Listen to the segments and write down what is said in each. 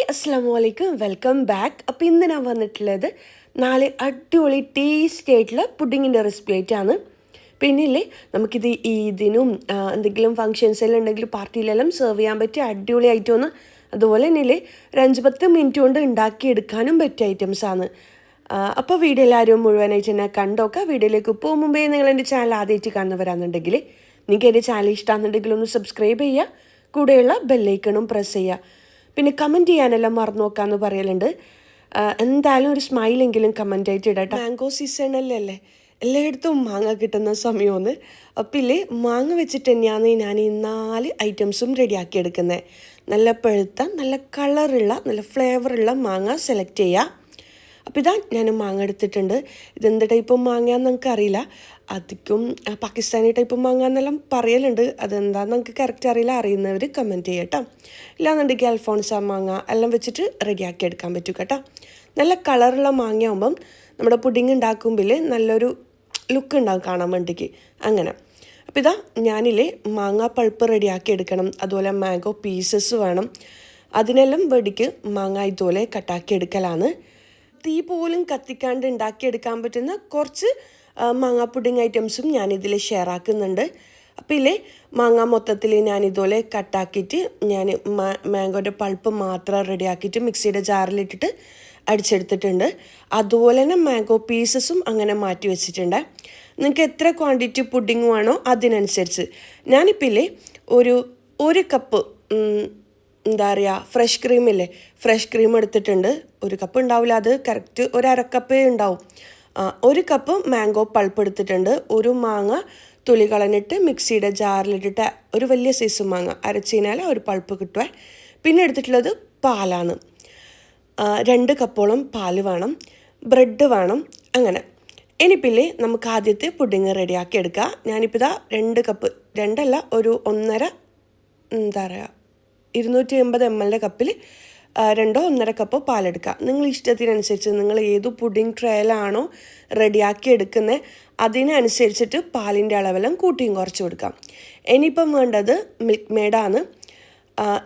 Hi അസ്സലാമലൈക്കും welcome back. അപ്പോൾ ഇന്ന് ഞാൻ വന്നിട്ടുള്ളത് 4 അടിപൊളി ടേസ്റ്റി ആയിട്ടുള്ള പുഡിങ്ങിൻ്റെ റെസിപ്പി ആയിട്ടാണ്. പിന്നില്ലേ നമുക്കിത് ഈദിനും എന്തെങ്കിലും ഫങ്ഷൻസെല്ലാം ഉണ്ടെങ്കിൽ പാർട്ടിയിലെല്ലാം സെർവ് ചെയ്യാൻ പറ്റിയ അടിപൊളി ഐറ്റമാണ്. അതുപോലെ തന്നെ ഒരു 5-10 മിനിറ്റ് കൊണ്ട് ഉണ്ടാക്കിയെടുക്കാനും പറ്റിയ ഐറ്റംസാണ്. അപ്പോൾ വീഡിയോ എല്ലാവരും മുഴുവനായിട്ട് തന്നെ കണ്ടോക്കാം. വീഡിയോയിലേക്ക് പോകും മുമ്പേ നിങ്ങൾ എൻ്റെ ചാനൽ ആദ്യമായിട്ട് കാണുന്നവരാണെന്നുണ്ടെങ്കിൽ നിങ്ങൾക്ക് എൻ്റെ ചാനൽ ഇഷ്ടമാണെന്നുണ്ടെങ്കിൽ ഒന്ന് സബ്സ്ക്രൈബ് ചെയ്യുക, കൂടെയുള്ള ബെല്ലൈക്കണും പ്രസ് ചെയ്യുക. പിന്നെ കമൻറ്റ് ചെയ്യാനെല്ലാം മറന്നു നോക്കാമെന്ന് പറയലുണ്ട്. എന്തായാലും ഒരു സ്മൈലെങ്കിലും കമൻ്റ് ആയിട്ട് ഇടട്ടെ. മാംഗോ സീസണല്ലേ, എല്ലായിടത്തും മാങ്ങ കിട്ടുന്ന സമയമാണ്. അപ്പം ഇല്ലേ മാങ്ങ വെച്ചിട്ട് തന്നെയാണ് ഞാൻ ഈ 4 ഐറ്റംസും റെഡിയാക്കി എടുക്കുന്നത്. നല്ല പഴുത്ത, നല്ല കളറുള്ള, നല്ല ഫ്ലേവറുള്ള മാങ്ങ സെലക്ട് ചെയ്യുക. അപ്പോൾ ഇതാ ഞാൻ മാങ്ങ എടുത്തിട്ടുണ്ട്. ഇതെന്ത് ടൈപ്പ് മാങ്ങയാന്ന് നമുക്ക് അറിയില്ല. അധികം പാകിസ്ഥാനി ടൈപ്പ് മാങ്ങ എന്നെല്ലാം പറയലുണ്ട്. അതെന്താണെന്ന് നമുക്ക് കറക്റ്റ് അറിയില്ല. അറിയുന്നവർ കമൻറ്റ് ചെയ്യട്ടോ. ഇല്ലാന്നുണ്ടെങ്കിൽ അൽഫോൺസ മാങ്ങ എല്ലാം വെച്ചിട്ട് റെഡിയാക്കി എടുക്കാൻ പറ്റും കേട്ടോ. നല്ല കളറുള്ള മാങ്ങയാകുമ്പം നമ്മുടെ പുഡിങ് ഉണ്ടാക്കുമ്പോൾ നല്ലൊരു ലുക്ക് ഉണ്ടാകും കാണാൻ വേണ്ടിക്ക്. അങ്ങനെ അപ്പോൾ ഇതാ ഞാനില്ലേ മാങ്ങ പൾപ്പ് റെഡിയാക്കി എടുക്കണം. അതുപോലെ മാംഗോ പീസസ് വേണം. അതിനെല്ലാം വേണ്ടിക്ക് മാങ്ങ ഇതുപോലെ കട്ടാക്കി എടുക്കലാണ്. തീ പോലും കത്തിക്കാണ്ട് ഉണ്ടാക്കിയെടുക്കാൻ പറ്റുന്ന കുറച്ച് മാങ്ങ പുഡിങ് ഐറ്റംസും ഞാനിതിൽ ഷെയർ ആക്കുന്നുണ്ട്. അപ്പോൾ ഇല്ലേ മാങ്ങ മൊത്തത്തിൽ ഞാനിതുപോലെ കട്ടാക്കിയിട്ട് ഞാൻ മാംഗോൻ്റെ പൾപ്പ് മാത്രം റെഡിയാക്കിയിട്ട് മിക്സിയുടെ ജാറിലിട്ടിട്ട് അടിച്ചെടുത്തിട്ടുണ്ട്. അതുപോലെ തന്നെ മാംഗോ പീസസും അങ്ങനെ മാറ്റി വെച്ചിട്ടുണ്ട്. നിങ്ങൾക്ക് എത്ര ക്വാണ്ടിറ്റി പുഡിങ് വേണോ അതിനനുസരിച്ച് ഞാനിപ്പോൾ ഇല്ലേ ഒരു കപ്പ് എന്താ പറയുക ഫ്രഷ് ക്രീമില്ലേ, ഫ്രഷ് ക്രീം എടുത്തിട്ടുണ്ട്. 1 കപ്പ് ഉണ്ടാവില്ല, അത് കറക്റ്റ് 1/2 കപ്പേ ഉണ്ടാവും. 1 കപ്പ് മാംഗോ പൾപ്പ് എടുത്തിട്ടുണ്ട്. ഒരു മാങ്ങ തൊലി കളഞ്ഞിട്ട് മിക്സിയുടെ ജാറിലിട്ടിട്ട് ഒരു വലിയ സൈസ് മാങ്ങ അരച്ച് കഴിഞ്ഞാൽ ഒരു പൾപ്പ് കിട്ടുക. പിന്നെ എടുത്തിട്ടുള്ളത് പാലാണ്. 2 കപ്പോളം പാല് വേണം. ബ്രെഡ് വേണം. അങ്ങനെ ഇനിയിപ്പില്ലേ നമുക്ക് ആദ്യത്തെ പുഡിങ് റെഡിയാക്കി എടുക്കുക. ഞാനിപ്പോൾ ഇതാ 2 കപ്പ്, 2 അല്ല, ഒരു 1.5 എന്താ പറയുക 250 ml കപ്പിൽ 2-1.5 കപ്പ് പാലെടുക്കുക. നിങ്ങൾ ഇഷ്ടത്തിനനുസരിച്ച് നിങ്ങൾ ഏത് പുഡിങ് ട്രയലാണോ റെഡിയാക്കി എടുക്കുന്നത് അതിനനുസരിച്ചിട്ട് പാലിൻ്റെ അളവെല്ലാം കൂട്ടിയും കുറച്ച് കൊടുക്കാം. ഇനിയിപ്പം വേണ്ടത് മിൽക്ക് മെയ്ഡാണ്.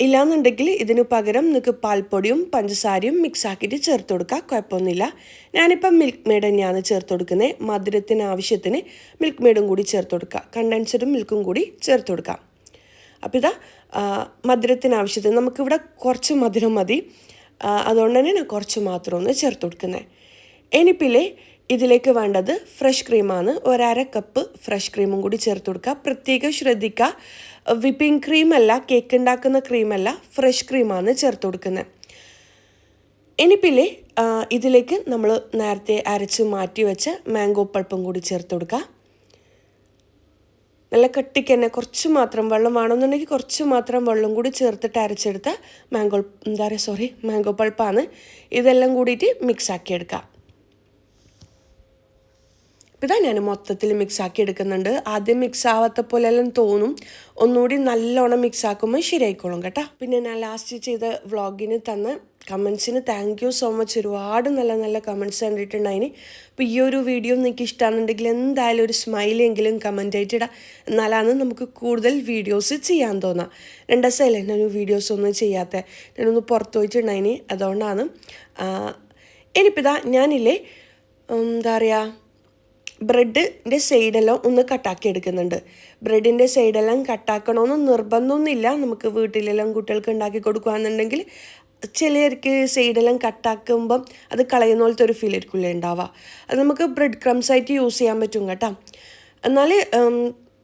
ഇല്ലാന്നുണ്ടെങ്കിൽ ഇതിന് പകരം നിങ്ങൾക്ക് പാൽപ്പൊടിയും പഞ്ചസാരയും മിക്സാക്കിയിട്ട് ചേർത്ത് കൊടുക്കുക, കുഴപ്പമൊന്നുമില്ല. ഞാനിപ്പം മിൽക്ക് മെയ്ഡ് തന്നെയാണ് ചേർത്ത് കൊടുക്കുന്നത്. മധുരത്തിന് ആവശ്യത്തിന് മിൽക്ക് മെയ്ഡും കൂടി ചേർത്ത് കൊടുക്കുക, കണ്ടൻസ്ഡും മിൽക്കും കൂടി ചേർത്ത് കൊടുക്കാം. അപ്പോൾ ഇതാ മധുരത്തിന് ആവശ്യത്തിന് നമുക്കിവിടെ കുറച്ച് മധുരം മതി, അതുകൊണ്ട് തന്നെ ഞാൻ കുറച്ച് മാത്രം ഒന്ന് ചേർത്ത് കൊടുക്കുന്നത്. ഇനിയിപ്പില്ലേ ഇതിലേക്ക് വേണ്ടത് ഫ്രഷ് ക്രീമാണ്. 1/2 കപ്പ് ഫ്രഷ് ക്രീമും കൂടി ചേർത്ത് കൊടുക്കുക. പ്രത്യേകം ശ്രദ്ധിക്കുക, വിപ്പിംഗ് ക്രീമല്ല, കേക്ക് ഉണ്ടാക്കുന്ന ക്രീമല്ല, ഫ്രഷ് ക്രീമാണ് ചേർത്ത് കൊടുക്കുന്നത്. ഇനിയിപ്പില്ലേ ഇതിലേക്ക് നമ്മൾ നേരത്തെ അരച്ച് മാറ്റി വെച്ച മാംഗോ പൾപ്പും കൂടി ചേർത്ത് കൊടുക്കുക. നല്ല കട്ടിക്ക് തന്നെ കുറച്ച് മാത്രം വെള്ളം വേണമെന്നുണ്ടെങ്കിൽ കുറച്ച് മാത്രം വെള്ളം കൂടി ചേർത്തിട്ട് അരച്ചെടുത്ത മാംഗോ പൾപ്പാണ്. ഇതെല്ലാം കൂടിയിട്ട് മിക്സാക്കി എടുക്കുക. ഇപ്പം ഇതാ ഞാൻ മൊത്തത്തിൽ മിക്സാക്കി എടുക്കുന്നുണ്ട്. ആദ്യം മിക്സ് ആവാത്ത പോലെല്ലാം തോന്നും, ഒന്നുകൂടി നല്ലോണം മിക്സ് ആക്കുമ്പോൾ ശരിയായിക്കോളും കേട്ടോ. പിന്നെ ഞാൻ ലാസ്റ്റ് ചെയ്ത വ്ളോഗിന് തന്ന കമൻസിന് താങ്ക് യു സോ മച്ച്. ഒരുപാട് നല്ല നല്ല കമൻസ് കണ്ടിട്ടുണ്ടായിന്. അപ്പോൾ ഈ ഒരു വീഡിയോ നിങ്ങൾക്ക് ഇഷ്ടമാണെന്നുണ്ടെങ്കിൽ എന്തായാലും ഒരു സ്മൈലെങ്കിലും കമൻ്റ് ആയിട്ട് ഇടാം. എന്നാലാണ് നമുക്ക് കൂടുതൽ വീഡിയോസ് ചെയ്യാൻ തോന്നാം. 2 ദിവസമല്ലേ ഞാനൊരു വീഡിയോസ് ഒന്നും ചെയ്യാത്ത, ഞാനൊന്ന് പുറത്ത് പോയിട്ടുണ്ടായിന്, അതുകൊണ്ടാണ്. ഇനിയിപ്പോൾ ഇതാ ഞാനില്ലേ എന്താ പറയുക ബ്രെഡിൻ്റെ സൈഡെല്ലാം ഒന്ന് കട്ടാക്കി എടുക്കുന്നുണ്ട്. ബ്രെഡിൻ്റെ സൈഡെല്ലാം കട്ടാക്കണമെന്ന് നിർബന്ധമൊന്നുമില്ല. നമുക്ക് വീട്ടിലെല്ലാം കുട്ടികൾക്ക് ഉണ്ടാക്കി കൊടുക്കുകയാണെന്നുണ്ടെങ്കിൽ ചിലർക്ക് സൈഡെല്ലാം കട്ടാക്കുമ്പം അത് കളയുന്ന പോലത്തെ ഒരു ഫീൽ ആയിരിക്കില്ലേ ഉണ്ടാവുക. അത് നമുക്ക് ബ്രെഡ് ക്രംസ് ആയിട്ട് യൂസ് ചെയ്യാൻ പറ്റും കേട്ടോ. എന്നാൽ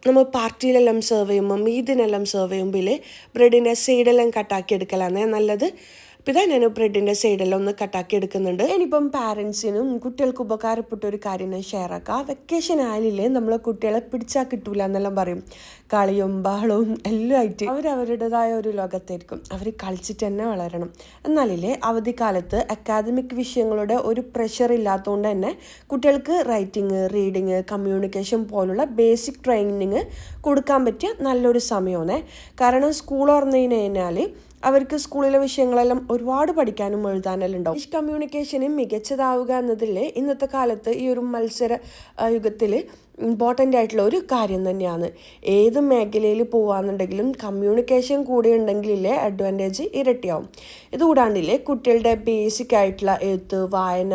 നമ്മൾ പാർട്ടിയിലെല്ലാം സെർവ് ചെയ്യുമ്പം ഇതിനെല്ലാം സെർവ് ചെയ്യുമ്പോൾ ബ്രെഡിൻ്റെ സൈഡെല്ലാം കട്ടാക്കി എടുക്കലാണ് നല്ലത്. അപ്പോൾ ഇതാ ഞാൻ ബ്രെഡിൻ്റെ സൈഡെല്ലാം ഒന്ന് കട്ടാക്കി എടുക്കുന്നുണ്ട്. ഇനിയിപ്പം പാരൻസിനും കുട്ടികൾക്ക് ഉപകാരപ്പെട്ട ഒരു കാര്യം ഞാൻ ഷെയർ ആക്കാം. വെക്കേഷൻ ആയാലില്ലേ നമ്മളെ കുട്ടികളെ പിടിച്ചാൽ കിട്ടൂല എന്നെല്ലാം പറയും. കളിയും ബഹളവും എല്ലാം ആയിട്ട് അവരവരുടേതായ ഒരു ലോകത്തായിരിക്കും. അവർ കളിച്ചിട്ട് തന്നെ വളരണം. എന്നാലില്ലേ അവധിക്കാലത്ത് അക്കാദമിക് വിഷയങ്ങളുടെ ഒരു പ്രഷർ ഇല്ലാത്തതുകൊണ്ട് തന്നെ കുട്ടികൾക്ക് റൈറ്റിങ്, റീഡിങ്, കമ്മ്യൂണിക്കേഷൻ പോലുള്ള ബേസിക് ട്രെയിനിങ് കൊടുക്കാൻ പറ്റിയ നല്ലൊരു സമയമാണ്. കാരണം സ്കൂൾ തുറന്നു കഴിഞ്ഞാൽ അവർക്ക് സ്കൂളിലെ വിഷയങ്ങളെല്ലാം ഒരുപാട് പഠിക്കാനും എഴുതാനെല്ലാം ഉണ്ടാവും. കമ്മ്യൂണിക്കേഷന് മികച്ചതാവുക എന്നതിൽ ഇന്നത്തെ കാലത്ത് ഈ ഒരു മത്സര യുഗത്തിൽ ഇമ്പോർട്ടൻ്റ് ആയിട്ടുള്ള ഒരു കാര്യം തന്നെയാണ്. ഏത് മേഖലയിൽ പോകാമെന്നുണ്ടെങ്കിലും കമ്മ്യൂണിക്കേഷൻ കൂടി ഉണ്ടെങ്കിലേ അഡ്വാൻറ്റേജ് ഇരട്ടിയാവും. ഇതുകൂടാണ്ടില്ലേ കുട്ടികളുടെ ബേസിക് ആയിട്ടുള്ള എഴുത്ത് വായന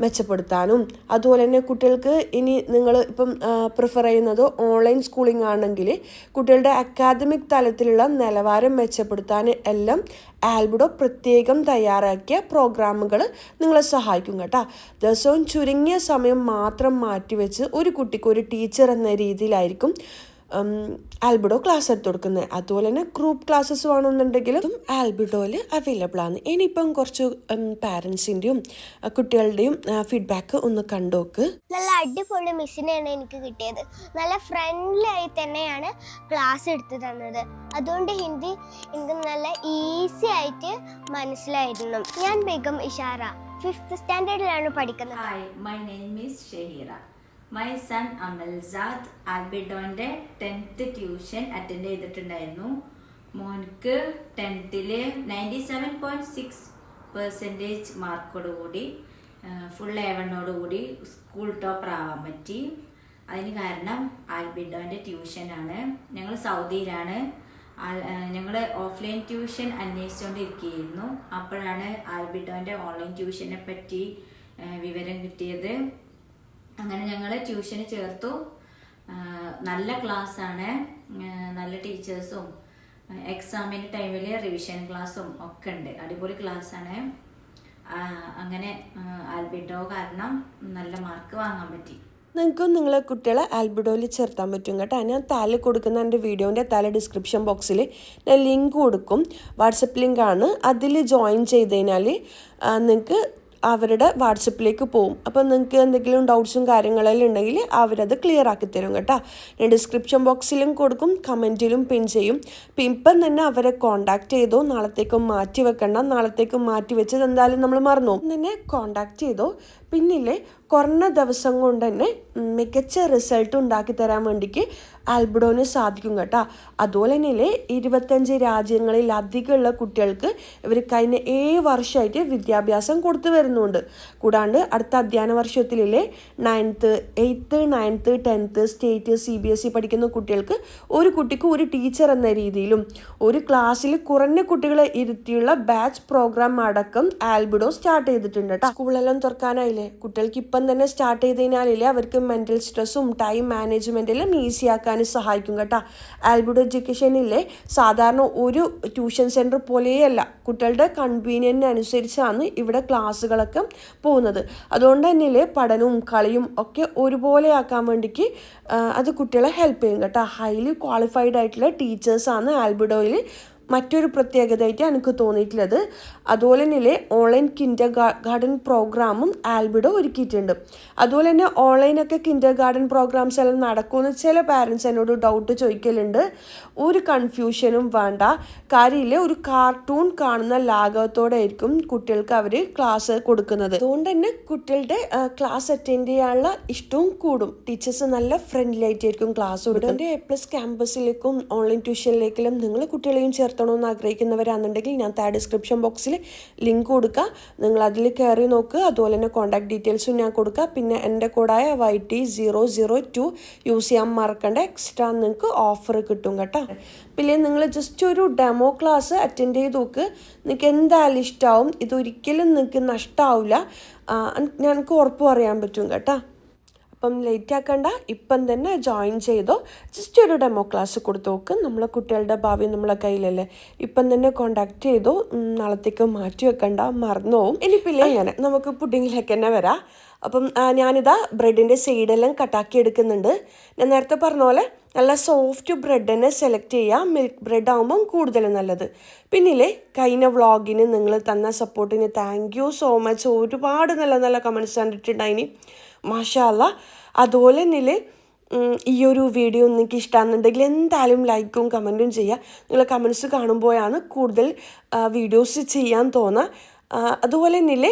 മെച്ചപ്പെടുത്താനും, അതുപോലെ തന്നെ കുട്ടികൾക്ക് ഇനി നിങ്ങൾ ഇപ്പം പ്രിഫർ ചെയ്യുന്നത് ഓൺലൈൻ സ്കൂളിംഗ് ആണെങ്കിൽ കുട്ടികളുടെ അക്കാദമിക് തലത്തിലുള്ള നിലവാരം മെച്ചപ്പെടുത്താൻ എല്ലാം ആൽബിഡോ പ്രത്യേകം തയ്യാറാക്കിയ പ്രോഗ്രാമുകൾ നിങ്ങളെ സഹായിക്കും കേട്ടോ. ദിവസവും ചുരുങ്ങിയ സമയം മാത്രം മാറ്റിവെച്ച് ഒരു കുട്ടിക്ക് ഒരു ടീച്ചർ എന്ന രീതിയിലായിരിക്കും ആൽബിഡോ ക്ലാസ് എടുത്ത് കൊടുക്കുന്നത്. അതുപോലെ തന്നെ ഗ്രൂപ്പ് ക്ലാസ്സസ് വേണമെന്നുണ്ടെങ്കിലും ആൽബിഡോയിൽ അവൈലബിൾ ആണ്. ഇനിയിപ്പം കുറച്ച് പാരൻസിൻ്റെയും കുട്ടികളുടെയും ഫീഡ്ബാക്ക് ഒന്ന് കണ്ടുനോക്ക്. നല്ല അടിപൊളി മിസ്സിനെയാണ് എനിക്ക് കിട്ടിയത്. നല്ല ഫ്രണ്ട്ലി ആയി തന്നെയാണ് ക്ലാസ് എടുത്തു തന്നത്. അതുകൊണ്ട് ഹിന്ദി എനിക്ക് നല്ല ഈസി ആയിട്ട് മനസ്സിലായിരുന്നു. ഞാൻ ബേഗം ഇഷാറ 5th സ്റ്റാൻഡേർഡിലാണ് പഠിക്കുന്നത്. Hi, my name is Shaheera. My son Amalsad ആൽബിഡോന്റെ 10th ട്യൂഷൻ അറ്റൻഡ് ചെയ്തിട്ടുണ്ടായിരുന്നു. മോൻക്ക് 10th 97.6% മാർക്കോടുകൂടി ഫുൾ A1ഓടുകൂടി സ്കൂൾ ടോപ്പർ ആവാൻ പറ്റി. അതിന് കാരണം ആൽബിഡോന്റെ ട്യൂഷനാണ്. ഞങ്ങൾ സൗദിയിലാണ്. ഞങ്ങൾ ഓഫ്ലൈൻ ട്യൂഷൻ അന്വേഷിച്ചുകൊണ്ടിരിക്കുകയായിരുന്നു. അപ്പോഴാണ് ആൽബിഡോന്റെ ഓൺലൈൻ ട്യൂഷനെ പറ്റി വിവരം കിട്ടിയത്. അങ്ങനെ ഞങ്ങൾ ട്യൂഷന് ചേർത്തു. നല്ല ക്ലാസ്സാണ്, നല്ല ടീച്ചേഴ്സും എക്സാമിൻ്റെ ടൈമിൽ റിവിഷൻ ക്ലാസ്സും ഒക്കെ ഉണ്ട്. അടിപൊളി ക്ലാസ്സാണ്. അങ്ങനെ ആൽബിഡോ കാരണം നല്ല മാർക്ക് വാങ്ങാൻ പറ്റി. നിങ്ങൾക്കും നിങ്ങളെ കുട്ടികളെ ആൽബിഡോയിൽ ചേർത്താൻ പറ്റും കേട്ടോ. ഞാൻ താഴെ കൊടുക്കുന്ന എൻ്റെ വീഡിയോൻ്റെ താഴെ ഡിസ്ക്രിപ്ഷൻ ബോക്സിൽ ഞാൻ ലിങ്ക് കൊടുക്കും. വാട്സപ്പ് ലിങ്കാണ്. അതിൽ ജോയിൻ ചെയ്ത് കഴിഞ്ഞാൽ നിങ്ങൾക്ക് അവരുടെ വാട്സപ്പിലേക്ക് പോകും. അപ്പോൾ നിങ്ങൾക്ക് എന്തെങ്കിലും ഡൗട്ട്സും കാര്യങ്ങളെല്ലാം ഉണ്ടെങ്കിൽ അവരത് ക്ലിയർ ആക്കി തരും കേട്ടോ. ഞാൻ ഡിസ്ക്രിപ്ഷൻ ബോക്സിലും കൊടുക്കും, കമൻറ്റിലും പിൻ ചെയ്യും. അപ്പം ഇപ്പം തന്നെ അവരെ കോൺടാക്റ്റ് ചെയ്തോ. നാളത്തേക്കും മാറ്റി വെക്കണ്ട. നാളത്തേക്കും മാറ്റി വെച്ചത് എന്തായാലും നമ്മൾ മറന്നു തന്നെ കോൺടാക്റ്റ് ചെയ്തോ. പിന്നില്ലേ കുറഞ്ഞ ദിവസം കൊണ്ട് തന്നെ മികച്ച റിസൾട്ട് ഉണ്ടാക്കി തരാൻ വേണ്ടിക്ക് ആൽബിഡോന് സാധിക്കും കേട്ടോ. അതുപോലെ തന്നെ 25 രാജ്യങ്ങളിൽ അധികമുള്ള കുട്ടികൾക്ക് ഇവർ കഴിഞ്ഞ 7 വർഷമായിട്ട് വിദ്യാഭ്യാസം കൊടുത്തു വരുന്നുണ്ട്. കൂടാണ്ട് അടുത്ത അധ്യയന വർഷത്തിലെ 9th 8th 9th 10th state CBSE പഠിക്കുന്ന കുട്ടികൾക്ക് ഒരു കുട്ടിക്ക് ഒരു ടീച്ചർ എന്ന രീതിയിലും ഒരു ക്ലാസ്സിൽ കുറഞ്ഞ കുട്ടികളെ ഇരുത്തിയുള്ള ബാച്ച് പ്രോഗ്രാം അടക്കം ആൽബിഡോ സ്റ്റാർട്ട് ചെയ്തിട്ടുണ്ട് കേട്ടോ. സ്കൂളെല്ലാം തുറക്കാനായില്ലേ, കുട്ടികൾക്ക് ഇപ്പം തന്നെ സ്റ്റാർട്ട് ചെയ്ത് കഴിഞ്ഞാലില്ലേ അവർക്ക് മെൻ്റൽ സ്ട്രെസ്സും ടൈം മാനേജ്മെൻറ്റെല്ലാം ഈസി ആക്കാൻ സഹായിക്കും കേട്ടോ. ആൽബിഡോ എഡ്യൂക്കേഷനിലെ സാധാരണ ഒരു ട്യൂഷൻ സെൻറ്റർ പോലെയല്ല, കുട്ടികളുടെ കൺവീനിയൻറ്റിന് അനുസരിച്ചാണ് ഇവിടെ ക്ലാസ്സുകളൊക്കെ പോകുന്നത്. അതുകൊണ്ട് തന്നെ പഠനവും കളിയും ഒക്കെ ഒരുപോലെ ആക്കാൻ വേണ്ടിക്ക് അത് കുട്ടികളെ ഹെൽപ്പ് ചെയ്യും കേട്ടോ. ഹൈലി ക്വാളിഫൈഡ് ആയിട്ടുള്ള ടീച്ചേഴ്സാണ് ആൽബിഡോയിൽ മറ്റൊരു പ്രത്യേകതയായിട്ട് എനിക്ക് തോന്നിയിട്ടുള്ളത്. അതുപോലെ തന്നെ ഓൺലൈൻ കിൻഡർ ഗാർഡൻ പ്രോഗ്രാമും ആൽബിഡോ ഒരുക്കിയിട്ടുണ്ട്. അതുപോലെ തന്നെ ഓൺലൈനൊക്കെ കിൻഡർ ഗാർഡൻ പ്രോഗ്രാംസ് എല്ലാം നടക്കുമെന്ന് ചില പാരൻസ് എന്നോട് ഡൗട്ട് ചോദിക്കലുണ്ട്. ഒരു കൺഫ്യൂഷനും വേണ്ട. കാര്യമില്ല, ഒരു കാർട്ടൂൺ കാണുന്ന ലാഘവത്തോടെ ആയിരിക്കും കുട്ടികൾക്ക് അവർ ക്ലാസ് കൊടുക്കുന്നത്. അതുകൊണ്ട് തന്നെ കുട്ടികളുടെ ക്ലാസ് അറ്റൻഡ് ചെയ്യാനുള്ള ഇഷ്ടവും കൂടും. ടീച്ചേഴ്സ് നല്ല ഫ്രണ്ട്ലി ആയിട്ടായിരിക്കും ക്ലാസ് കൊടുക്കുന്നത്. A+ ക്യാമ്പസിലേക്കും ഓൺലൈൻ ട്യൂഷനിലേക്കെല്ലാം നിങ്ങൾ കുട്ടികളെയും ചേർത്തണമെന്ന് ആഗ്രഹിക്കുന്നവരാണെന്നുണ്ടെങ്കിൽ ഞാൻ താഴെ ഡിസ്ക്രിപ്ഷൻ ബോക്സിൽ ലിങ്ക് കൊടുക്കുക. നിങ്ങൾ അതിൽ കയറി നോക്കുക. അതുപോലെ തന്നെ കോൺടാക്ട് ഡീറ്റെയിൽസും ഞാൻ കൊടുക്കുക. പിന്നെ എൻ്റെ കോഡായ YT002 യൂസ് ചെയ്യാൻ മറക്കണ്ട. എക്സ്ട്രാ നിങ്ങൾക്ക് ഓഫർ കിട്ടും കേട്ടോ. പിന്നെ നിങ്ങൾ ജസ്റ്റ് ഒരു ഡെമോ ക്ലാസ് അറ്റൻഡ് ചെയ്ത് നോക്ക്. നിങ്ങൾക്ക് എന്തായാലും ഇഷ്ടമാവും. ഇതൊരിക്കലും നിങ്ങൾക്ക് നഷ്ടമാവില്ല. ഞങ്ങൾക്ക് ഉറപ്പ് പറയാൻ പറ്റും കേട്ടോ. അപ്പം ലേറ്റ് ആക്കണ്ട, ഇപ്പം തന്നെ ജോയിൻ ചെയ്തോ. ജസ്റ്റ് ഒരു ഡെമോ ക്ലാസ് കൊടുത്തു നോക്ക്. നമ്മളെ കുട്ടികളുടെ ഭാവി നമ്മളെ കയ്യിലല്ലേ. ഇപ്പം തന്നെ കോണ്ടാക്ട് ചെയ്തോ. നാളത്തേക്ക് മാറ്റി വെക്കണ്ട, മറന്നു പോവും. ഇനിയിപ്പില്ലേ അങ്ങനെ നമുക്ക് പുഡിങ്ങിലേക്ക് തന്നെ വരാം. അപ്പം ഞാനിതാ ബ്രെഡിൻ്റെ സൈഡെല്ലാം കട്ടാക്കി എടുക്കുന്നുണ്ട്. ഞാൻ നേരത്തെ പറഞ്ഞ പോലെ നല്ല സോഫ്റ്റ് ബ്രെഡ് തന്നെ സെലക്ട് ചെയ്യുക. മിൽക്ക് ബ്രെഡ് ആകുമ്പം കൂടുതൽ നല്ലത്. പിന്നില്ലേ കഴിഞ്ഞ വ്ളോഗിന് നിങ്ങൾ തന്ന സപ്പോർട്ടിന് താങ്ക് യു സോ മച്ച്. ഒരുപാട് നല്ല നല്ല കമൻറ്റ്സ് കണ്ടിട്ടുണ്ടായിനി, മാഷാ അല്ലാ. അതുപോലെ തന്നെ ഈ ഒരു വീഡിയോ നിങ്ങൾക്ക് ഇഷ്ടമാണെന്നുണ്ടെങ്കിൽ എന്തായാലും ലൈക്കും കമൻറ്റും ചെയ്യുക. നിങ്ങൾ കമൻറ്റ്സ് കാണുമ്പോഴാണ് കൂടുതൽ വീഡിയോസ് ചെയ്യാൻ തോന്നുക. അതുപോലെ തന്നെ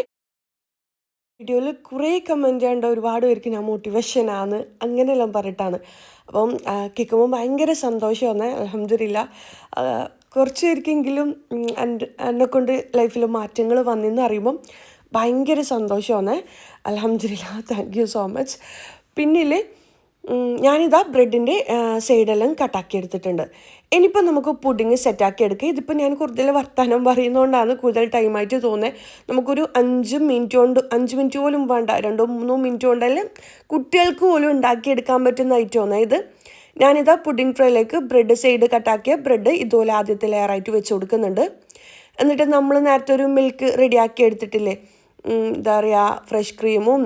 വീഡിയോയിൽ കുറേ കമൻറ്റ് ചെയ്യേണ്ട ഒരുപാട് പേർക്ക് ഞാൻ മോട്ടിവേഷനാണ് അങ്ങനെയെല്ലാം പറഞ്ഞിട്ടാണ്. അപ്പം കേൾക്കുമ്പോൾ ഭയങ്കര സന്തോഷമാണ്. അൽഹംദുലില്ലാ കുറച്ച് പേർക്കെങ്കിലും എന്നെക്കൊണ്ട് ലൈഫിൽ മാറ്റങ്ങൾ വന്നെന്ന് അറിയുമ്പം ഭയങ്കര സന്തോഷമാണ്. അൽഹംദുലില്ലാ, താങ്ക് യു സോ മച്ച്. പിന്നിൽ ഞാനിതാ ബ്രെഡിൻ്റെ സൈഡെല്ലാം കട്ടാക്കി എടുത്തിട്ടുണ്ട്. ഇനിയിപ്പോൾ നമുക്ക് പുഡിങ് സെറ്റാക്കി എടുക്കുക. ഇതിപ്പോൾ ഞാൻ കൂടുതൽ വർത്തമാനം പറയുന്നതുകൊണ്ടാണ് കൂടുതൽ ടൈമായിട്ട് തോന്നുന്നത്. നമുക്കൊരു 5 മിനിറ്റ് പോലും വേണ്ട, 2-3 മിനിറ്റ് കൊണ്ടെല്ലാം കുട്ടികൾക്ക് പോലും ഉണ്ടാക്കിയെടുക്കാൻ പറ്റുന്ന ഐറ്റമാണ് ഇത്. ഞാനിതാ പുഡിങ് ട്രേയിലേക്ക് ബ്രെഡ് സൈഡ് കട്ടാക്കിയ ബ്രെഡ് ഇതുപോലെ ആദ്യത്തെ ലെയറായിട്ട് വെച്ച് കൊടുക്കുന്നുണ്ട്. എന്നിട്ട് നമ്മൾ നേരത്തെ ഒരു മിൽക്ക് റെഡിയാക്കി എടുത്തിട്ടില്ലേ, എന്താ പറയുക, ഫ്രഷ് ക്രീമും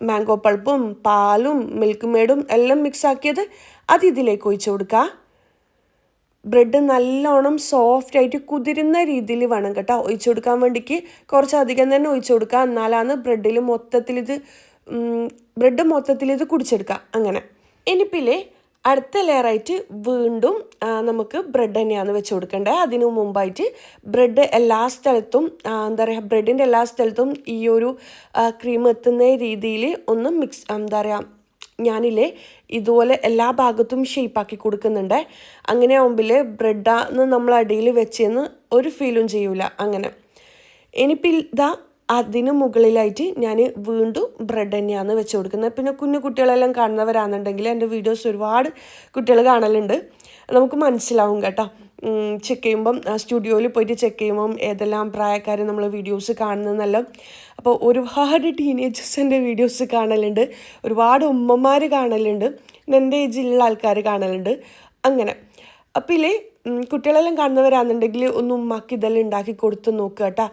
മാംഗോ പൾപ്പും പാലും മിൽക്ക് മെയ്ഡും എല്ലാം മിക്സാക്കിയത് അത് ഇതിലേക്ക് ഒഴിച്ച് കൊടുക്കുക. ബ്രെഡ് നല്ലോണം സോഫ്റ്റായിട്ട് കുതിരുന്ന രീതിയിൽ വേണം കേട്ടോ ഒഴിച്ചു കൊടുക്കാൻ വേണ്ടിക്ക്. കുറച്ചധികം തന്നെ ഒഴിച്ചു കൊടുക്കുക, എന്നാലാണ് ബ്രെഡ് മൊത്തത്തിൽ ഇത് കുടിച്ചെടുക്കുക. അങ്ങനെ ഇനിപ്പില്ലേ അടുത്ത ലെയറായിട്ട് വീണ്ടും നമുക്ക് ബ്രെഡ് തന്നെയാണ് വെച്ച് കൊടുക്കേണ്ടത്. അതിനു മുമ്പായിട്ട് ബ്രെഡ് എല്ലാ സ്ഥലത്തും എന്താ പറയുക, ബ്രെഡിൻ്റെ എല്ലാ സ്ഥലത്തും ഈ ഒരു ക്രീം എത്തുന്ന രീതിയിൽ ഒന്ന് ഞാനില്ലേ ഇതുപോലെ എല്ലാ ഭാഗത്തും ഷേപ്പാക്കി കൊടുക്കുന്നുണ്ട്. അങ്ങനെ ആകുമ്പോൾ ബ്രെഡാന്ന് നമ്മൾ അടിയിൽ വെച്ചെന്ന് ഒരു ഫീലും ചെയ്യൂല. അങ്ങനെ ഇനിയിപ്പോൾ ഇതാ അതിന് മുകളിലായിട്ട് ഞാൻ വീണ്ടും ബ്രെഡ് തന്നെയാണ് വെച്ച് കൊടുക്കുന്നത്. പിന്നെ കുഞ്ഞു കുട്ടികളെല്ലാം കാണുന്നവരാണെന്നുണ്ടെങ്കിൽ എൻ്റെ വീഡിയോസ് ഒരുപാട് കുട്ടികൾ കാണലുണ്ട്, നമുക്ക് മനസ്സിലാവും കേട്ടോ. ചെക്ക് ചെയ്യുമ്പം സ്റ്റുഡിയോയിൽ പോയിട്ട് ചെക്ക് ചെയ്യുമ്പം ഏതെല്ലാം പ്രായക്കാർ നമ്മൾ വീഡിയോസ് കാണുന്നതെന്നെല്ലാം. അപ്പോൾ ഒരുപാട് ടീനേജേഴ്സ് എൻ്റെ വീഡിയോസ് കാണലുണ്ട്, ഒരുപാട് ഉമ്മമാർ കാണലുണ്ട്, എൻ്റെ ഏജിലുള്ള ആൾക്കാർ കാണലുണ്ട്. അങ്ങനെ അപ്പോൾ ഇല്ലേ കുട്ടികളെല്ലാം കാണുന്നവരാണെന്നുണ്ടെങ്കിൽ ഒന്ന് ഉമ്മാക്ക് ഇതെല്ലാം ഉണ്ടാക്കി കൊടുത്ത് നോക്കുക കേട്ടോ.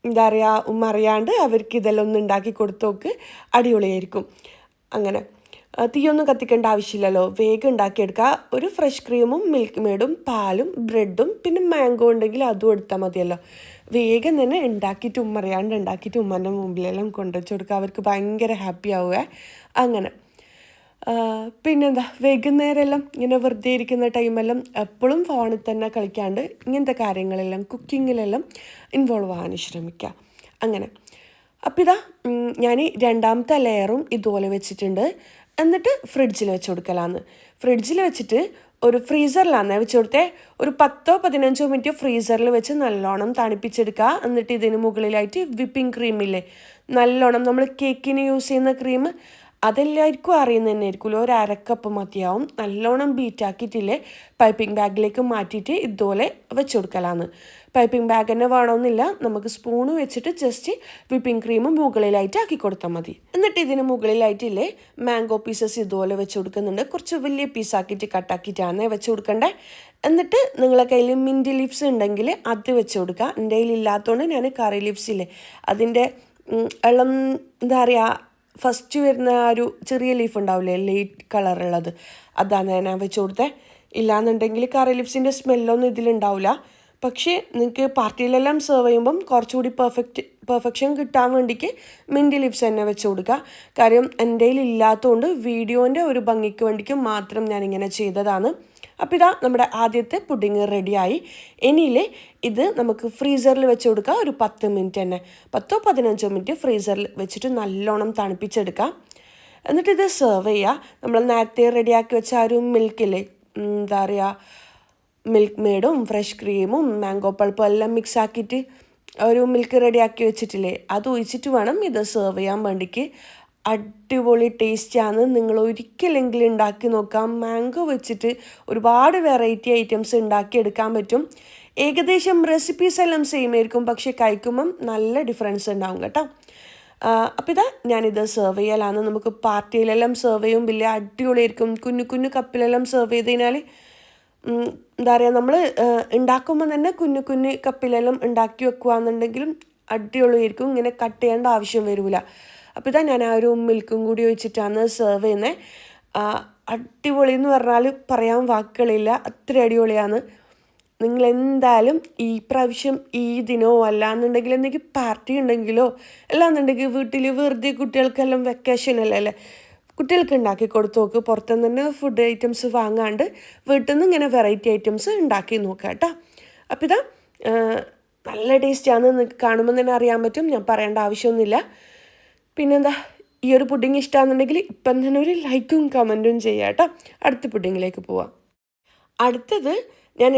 എന്താ പറയുക, ഉമ്മ അറിയാണ്ട് അവർക്ക് ഇതെല്ലാം ഒന്ന് ഉണ്ടാക്കി കൊടുത്ത് നോക്ക്, അടിപൊളിയായിരിക്കും. അങ്ങനെ തീയൊന്നും കത്തിക്കേണ്ട ആവശ്യമില്ലല്ലോ, വേഗം ഉണ്ടാക്കിയെടുക്കുക. ഒരു ഫ്രഷ് ക്രീമും മിൽക്ക് മെയ്ഡും പാലും ബ്രെഡും പിന്നെ മാംഗോ ഉണ്ടെങ്കിൽ അതും എടുത്താൽ മതിയല്ലോ. വേഗം തന്നെ ഉണ്ടാക്കിയിട്ട് ഉമ്മ അറിയാണ്ട് ഉണ്ടാക്കിയിട്ട് ഉമ്മൻ്റെ മുമ്പിലെല്ലാം കൊണ്ടുവച്ച് കൊടുക്കുക, അവർക്ക് ഭയങ്കര ഹാപ്പി ആവുക. അങ്ങനെ പിന്നെന്താ, വൈകുന്നേരമെല്ലാം ഇങ്ങനെ വെറുതെ ഇരിക്കുന്ന ടൈമെല്ലാം എപ്പോഴും ഫോണിൽ തന്നെ കളിക്കാണ്ട് ഇങ്ങനത്തെ കാര്യങ്ങളെല്ലാം കുക്കിങ്ങിലെല്ലാം ഇൻവോൾവ് ആവാൻ ശ്രമിക്കുക. അങ്ങനെ അപ്പോൾ ഇതാ ഞാൻ രണ്ടാമത്തെ ലെയറും ഇതുപോലെ വെച്ചിട്ടുണ്ട്. എന്നിട്ട് ഫ്രിഡ്ജിൽ വെച്ച് കൊടുക്കലാന്ന്. ഫ്രിഡ്ജിൽ വെച്ചിട്ട് ഒരു ഫ്രീസറിലാണ് വെച്ച് കൊടുത്തേ. ഒരു 10-15 മിനിറ്റ് ഫ്രീസറിൽ വെച്ച് നല്ലോണം തണുപ്പിച്ചെടുക്കുക. എന്നിട്ട് ഇതിന് മുകളിലായിട്ട് വിപ്പിംഗ് ക്രീമില്ലേ, നല്ലോണം നമ്മൾ കേക്കിന് യൂസ് ചെയ്യുന്ന ക്രീം, അതെല്ലാവർക്കും അറിയുന്ന തന്നെ ആയിരിക്കുമല്ലോ, ഒരു 1/2 കപ്പ് മതിയാവും. നല്ലോണം ബീറ്റാക്കിയിട്ടില്ലേ പൈപ്പിംഗ് ബാഗിലേക്ക് മാറ്റിയിട്ട് ഇതുപോലെ വെച്ച് കൊടുക്കലാന്ന്. പൈപ്പിംഗ് ബാഗ് തന്നെ വേണമെന്നില്ല, നമുക്ക് സ്പൂണ് വെച്ചിട്ട് ജസ്റ്റ് വിപ്പിംഗ് ക്രീം മുകളിലായിട്ട് ആക്കി കൊടുത്താൽ മതി. എന്നിട്ട് ഇതിന് മുകളിലായിട്ടില്ലേ മാംഗോ പീസസ് ഇതുപോലെ വെച്ച് കൊടുക്കുന്നുണ്ട്. കുറച്ച് വലിയ പീസാക്കിയിട്ട് കട്ടാക്കിയിട്ടാണ് വെച്ച് കൊടുക്കേണ്ടത്. എന്നിട്ട് നിങ്ങളെ കയ്യിൽ മിൻറ്റ് ലീവ്സ് ഉണ്ടെങ്കിൽ അത് വെച്ച് കൊടുക്കുക. എൻ്റെ കയ്യിൽ ഇല്ലാത്തതുകൊണ്ട് ഞാൻ കറി ലീവ്സ് ഇല്ലേ അതിൻ്റെ ഇളം എന്താ പറയുക ഫസ്റ്റ് വരുന്ന ആ ഒരു ചെറിയ ലീഫ് ഉണ്ടാവില്ലേ ലൈറ്റ് കളറുള്ളത്, അതാണ് ഞാൻ വെച്ച് കൊടുത്തത്. ഇല്ലാന്നുണ്ടെങ്കിൽ കറി ലീവ്സിൻ്റെ സ്മെല്ലൊന്നും ഇതിലുണ്ടാവില്ല. പക്ഷേ നിങ്ങൾക്ക് പാർട്ടിയിലെല്ലാം സെർവ് ചെയ്യുമ്പം കുറച്ചുകൂടി പെർഫെക്ഷൻ കിട്ടാൻ വേണ്ടിക്ക് മിൻറ്റ് ലീവ്സ് തന്നെ വെച്ച് കൊടുക്കുക. കാര്യം എൻ്റെ കയ്യിൽ ഇല്ലാത്തതുകൊണ്ട് വീഡിയോൻ്റെ ഒരു ഭംഗിക്ക് വേണ്ടിക്ക് മാത്രം ഞാനിങ്ങനെ ചെയ്തതാണ്. അപ്പോൾ ഇതാ നമ്മുടെ ആദ്യത്തെ പുഡിങ് റെഡിയായി. ഇനിയില്ലേ ഇത് നമുക്ക് ഫ്രീസറിൽ വെച്ച് കൊടുക്കുക. ഒരു 10 മിനിറ്റ് തന്നെ, 10-15 മിനിറ്റ് ഫ്രീസറിൽ വെച്ചിട്ട് നല്ലോണം തണുപ്പിച്ചെടുക്കുക. എന്നിട്ട് ഇത് സെർവ് ചെയ്യുക. നമ്മൾ നേരത്തെ റെഡിയാക്കി വെച്ച ആ ഒരു മിൽക്കില്ലേ, എന്താ പറയുക, മിൽക്ക് മെയ്ഡും ഫ്രഷ് ക്രീമും മാംഗോ പൾപ്പും എല്ലാം മിക്സ് ആക്കിയിട്ട് ഒരു മിൽക്ക് റെഡിയാക്കി വെച്ചിട്ടില്ലേ, അത് ഒഴിച്ചിട്ട് വേണം ഇത് സെർവ് ചെയ്യാൻ വേണ്ടിക്ക്. അടിപൊളി ടേസ്റ്റാണ്, നിങ്ങൾ ഒരിക്കലെങ്കിലും ഉണ്ടാക്കി നോക്കാം. മാംഗോ വെച്ചിട്ട് ഒരുപാട് വെറൈറ്റി ഐറ്റംസ് ഉണ്ടാക്കിയെടുക്കാൻ പറ്റും. ഏകദേശം റെസിപ്പീസ് എല്ലാം സെയിം ആയിരിക്കും, പക്ഷേ കഴിക്കുമ്പം നല്ല ഡിഫറൻസ് ഉണ്ടാവും കേട്ടോ. അപ്പോൾ ഇതാ ഞാനിത് സെർവ് ചെയ്യലാണ്. നമുക്ക് പാർട്ടിയിലെല്ലാം സെർവ് ചെയ്യും, വലിയ അടിപൊളിയായിരിക്കും. കുഞ്ഞു കപ്പിലെല്ലാം സെർവ് ചെയ്ത് കഴിഞ്ഞാൽ എന്താ പറയുക, നമ്മൾ ഉണ്ടാക്കുമ്പോൾ തന്നെ കുഞ്ഞു കപ്പിലെല്ലാം ഉണ്ടാക്കി വെക്കുകയാണെന്നുണ്ടെങ്കിലും അടിപൊളിയായിരിക്കും. ഇങ്ങനെ കട്ട് ചെയ്യേണ്ട ആവശ്യം വരില്ല. അപ്പോൾ ഇതാ ഞാൻ ആ ഒരു മിൽക്കും കൂടി ഒഴിച്ചിട്ടാണ് സെർവ് ചെയ്യുന്നത്. അടിപൊളി എന്ന് പറഞ്ഞാൽ പറയാൻ വാക്കുകളില്ല, അത്ര അടിപൊളിയാണ്. നിങ്ങളെന്തായാലും ഈ പ്രാവശ്യം ഈദിനോ അല്ലാന്നുണ്ടെങ്കിൽ എന്തെങ്കിലും പാർട്ടി ഉണ്ടെങ്കിലോ അല്ലാന്നുണ്ടെങ്കിൽ വീട്ടിൽ വെറുതെ കുട്ടികൾക്കെല്ലാം വെക്കേഷൻ അല്ലേ, കുട്ടികൾക്ക് ഉണ്ടാക്കി കൊടുത്തു നോക്ക്. പുറത്തുനിന്ന് തന്നെ ഫുഡ് ഐറ്റംസ് വാങ്ങാണ്ട് വീട്ടിൽ നിന്ന് ഇങ്ങനെ വെറൈറ്റി ഐറ്റംസ് ഉണ്ടാക്കി നോക്കുക കേട്ടോ. അപ്പോൾ ഇതാ നല്ല ടേസ്റ്റാണ്, കാണുമ്പോൾ തന്നെ അറിയാൻ പറ്റും, ഞാൻ പറയേണ്ട ആവശ്യമൊന്നുമില്ല. പിന്നെന്താ, ഈ ഒരു പുഡിങ് ഇഷ്ടമാണെന്നുണ്ടെങ്കിൽ ഇപ്പം തന്നെ ഒരു ലൈക്കും കമൻറ്റും ചെയ്യാം കേട്ടോ. അടുത്ത പുഡിങ്ങിലേക്ക് പോവാം. അടുത്തത് ഞാൻ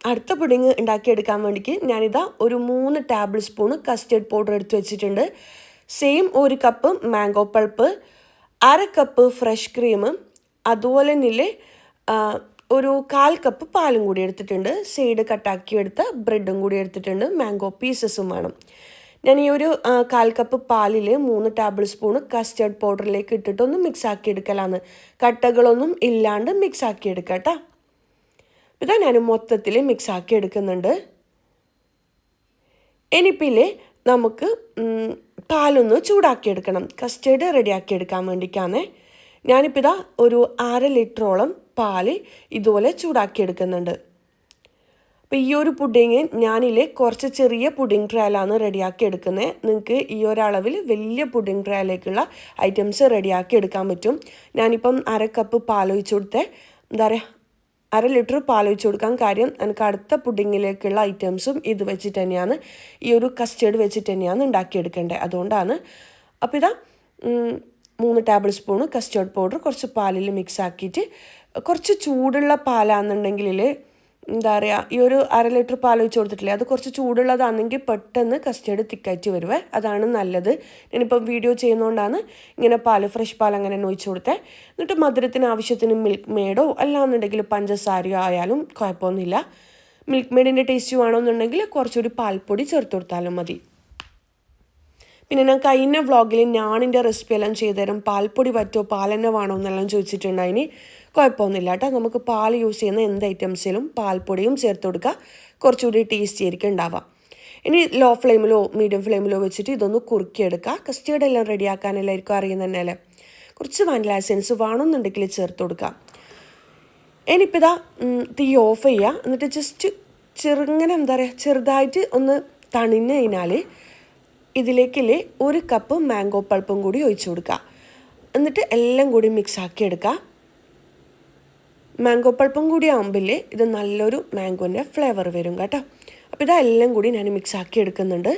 അടുത്ത പുഡിങ് ഉണ്ടാക്കിയെടുക്കാൻ വേണ്ടിക്ക് ഞാനിതാ ഒരു 3 ടേബിൾ സ്പൂണ് കസ്റ്റേർഡ് പൗഡർ എടുത്ത് വെച്ചിട്ടുണ്ട്. Same 1 cup mango pulp, 1/2 cup fresh cream, അതുപോലെ തന്നെ ഒരു 1/4 കപ്പ് പാലും കൂടി എടുത്തിട്ടുണ്ട്. സൈഡ് കട്ടാക്കി എടുത്ത ബ്രെഡും കൂടി എടുത്തിട്ടുണ്ട്. മാംഗോ പീസസും വേണം. ഞാൻ ഈ ഒരു 1/4 കപ്പ് പാലിൽ 3 ടേബിൾ സ്പൂൺ കസ്റ്റേർഡ് പൗഡറിലേക്ക് ഇട്ടിട്ടൊന്ന് മിക്സ് ആക്കി എടുക്കലാണ്. കട്ടകളൊന്നും ഇല്ലാണ്ട് മിക്സ് ആക്കി എടുക്കാം കേട്ടോ. ഇതാ ഞാൻ മൊത്തത്തിൽ മിക്സ് ആക്കി എടുക്കുന്നുണ്ട്. ഇനിയിപ്പിൽ നമുക്ക് പാലൊന്ന് ചൂടാക്കി എടുക്കണം. കസ്റ്റേർഡ് റെഡിയാക്കി എടുക്കാൻ വേണ്ടിയിട്ടാണ്. ഞാനിപ്പോൾ ഇതാ ഒരു 1/2 ലിറ്ററോളം പാല് ഇതുപോലെ ചൂടാക്കി എടുക്കുന്നുണ്ട്. അപ്പോൾ ഈ ഒരു പുഡിങ് ഞാനിൽ കുറച്ച് ചെറിയ പുഡിങ് ട്രയലാണ് റെഡിയാക്കി എടുക്കുന്നത്. നിങ്ങൾക്ക് ഈ ഒരളവിൽ വലിയ പുഡിങ് ട്രയലേക്കുള്ള ഐറ്റംസ് റെഡിയാക്കി എടുക്കാൻ പറ്റും. ഞാനിപ്പം 1/2 കപ്പ് പാലൊഴിച്ച് കൊടുത്തേ, എന്താ പറയുക, 1/2 ലിറ്റർ പാലൊഴിച്ച് കൊടുക്കാൻ കാര്യം എനിക്ക് അടുത്ത പുഡിങ്ങിലേക്കുള്ള ഐറ്റംസും ഇത് വെച്ചിട്ട് തന്നെയാണ്, ഈ ഒരു കസ്റ്റേർഡ് വെച്ചിട്ട് തന്നെയാണ് ഉണ്ടാക്കിയെടുക്കേണ്ടത്. അതുകൊണ്ടാണ്. അപ്പോൾ ഇതാ 3 ടേബിൾ സ്പൂൺ കസ്റ്റേർഡ് പൗഡർ കുറച്ച് പാലിൽ മിക്സ് ആക്കിയിട്ട്, കുറച്ച് ചൂടുള്ള പാലാണെന്നുണ്ടെങ്കിൽ എന്താ പറയുക, ഈ ഒരു 1/2 ലിറ്റർ പാൽ ഒഴിച്ച് കൊടുത്തിട്ടില്ലേ, അത് കുറച്ച് ചൂടുള്ളതാണെങ്കിൽ പെട്ടെന്ന് കസ്റ്റേർഡ് തിക്കായിട്ട് വരുവേ. അതാണ് നല്ലത്. ഞാനിപ്പം വീഡിയോ ചെയ്യുന്നതുകൊണ്ടാണ് ഇങ്ങനെ ഫ്രഷ് പാൽ അങ്ങനെ തന്നെ ഒഴിച്ച് കൊടുത്തത്. എന്നിട്ട് മധുരത്തിന് ആവശ്യത്തിന് മിൽക്ക് മെയ്ഡോ അല്ലാന്നുണ്ടെങ്കിൽ പഞ്ചസാരയോ ആയാലും കുഴപ്പമൊന്നുമില്ല. മിൽക്ക് മെയ്ഡിൻ്റെ ടേസ്റ്റ് വേണമെന്നുണ്ടെങ്കിൽ കുറച്ചുകൂടി പാൽപ്പൊടി ചേർത്ത് കൊടുത്താലും മതി. പിന്നെ ഞാൻ കഴിഞ്ഞ വ്ളോഗിൽ ഞാനിൻ്റെ റെസിപ്പി എല്ലാം ചെയ്തുതരും. പാൽപ്പൊടി പറ്റുമോ, പാൽ തന്നെ വേണോ എന്നെല്ലാം ചോദിച്ചിട്ടുണ്ടായിന്. കുഴപ്പമൊന്നുമില്ല കേട്ടോ. നമുക്ക് പാൽ യൂസ് ചെയ്യുന്ന എന്ത് ഐറ്റംസിലും പാൽപ്പൊടിയും ചേർത്ത് കൊടുക്കുക. കുറച്ചുകൂടി ടേസ്റ്റി ആയിരിക്കും ഉണ്ടാവുക. ഇനി ലോ ഫ്ലെയിമിലോ മീഡിയം ഫ്ലെയിമിലോ വെച്ചിട്ട് ഇതൊന്ന് കുറുക്കിയെടുക്കുക. കസ്റ്റേർഡ് എല്ലാം റെഡിയാക്കാൻ എല്ലാവർക്കും അറിയുന്ന തന്നെയല്ലേ. കുറച്ച് വാനില എസൻസ് വേണമെന്നുണ്ടെങ്കിൽ ചേർത്ത് കൊടുക്കുക. ഇനിയിപ്പോൾ ഇതാ തീ ഓഫ് ചെയ്യുക. എന്നിട്ട് ജസ്റ്റ് ചെറുങ്ങനെ എന്താ പറയുക, ചെറുതായിട്ട് ഒന്ന് തണിഞ്ഞ് കഴിഞ്ഞാൽ ഇതിലേക്ക് 1 കപ്പ് മാംഗോ പൾപ്പും കൂടി ഒഴിച്ചു കൊടുക്കുക. എന്നിട്ട് എല്ലാം കൂടി മിക്സ് ആക്കി എടുക്കുക. മാംഗോ പൾപ്പും കൂടി ആകുമ്പോൾ ഇത് നല്ലൊരു മാംഗോൻ്റെ ഫ്ലേവർ വരും കേട്ടോ. അപ്പോൾ ഇതെല്ലാം കൂടി ഞാൻ മിക്സ് ആക്കി എടുക്കുന്നുണ്ട്.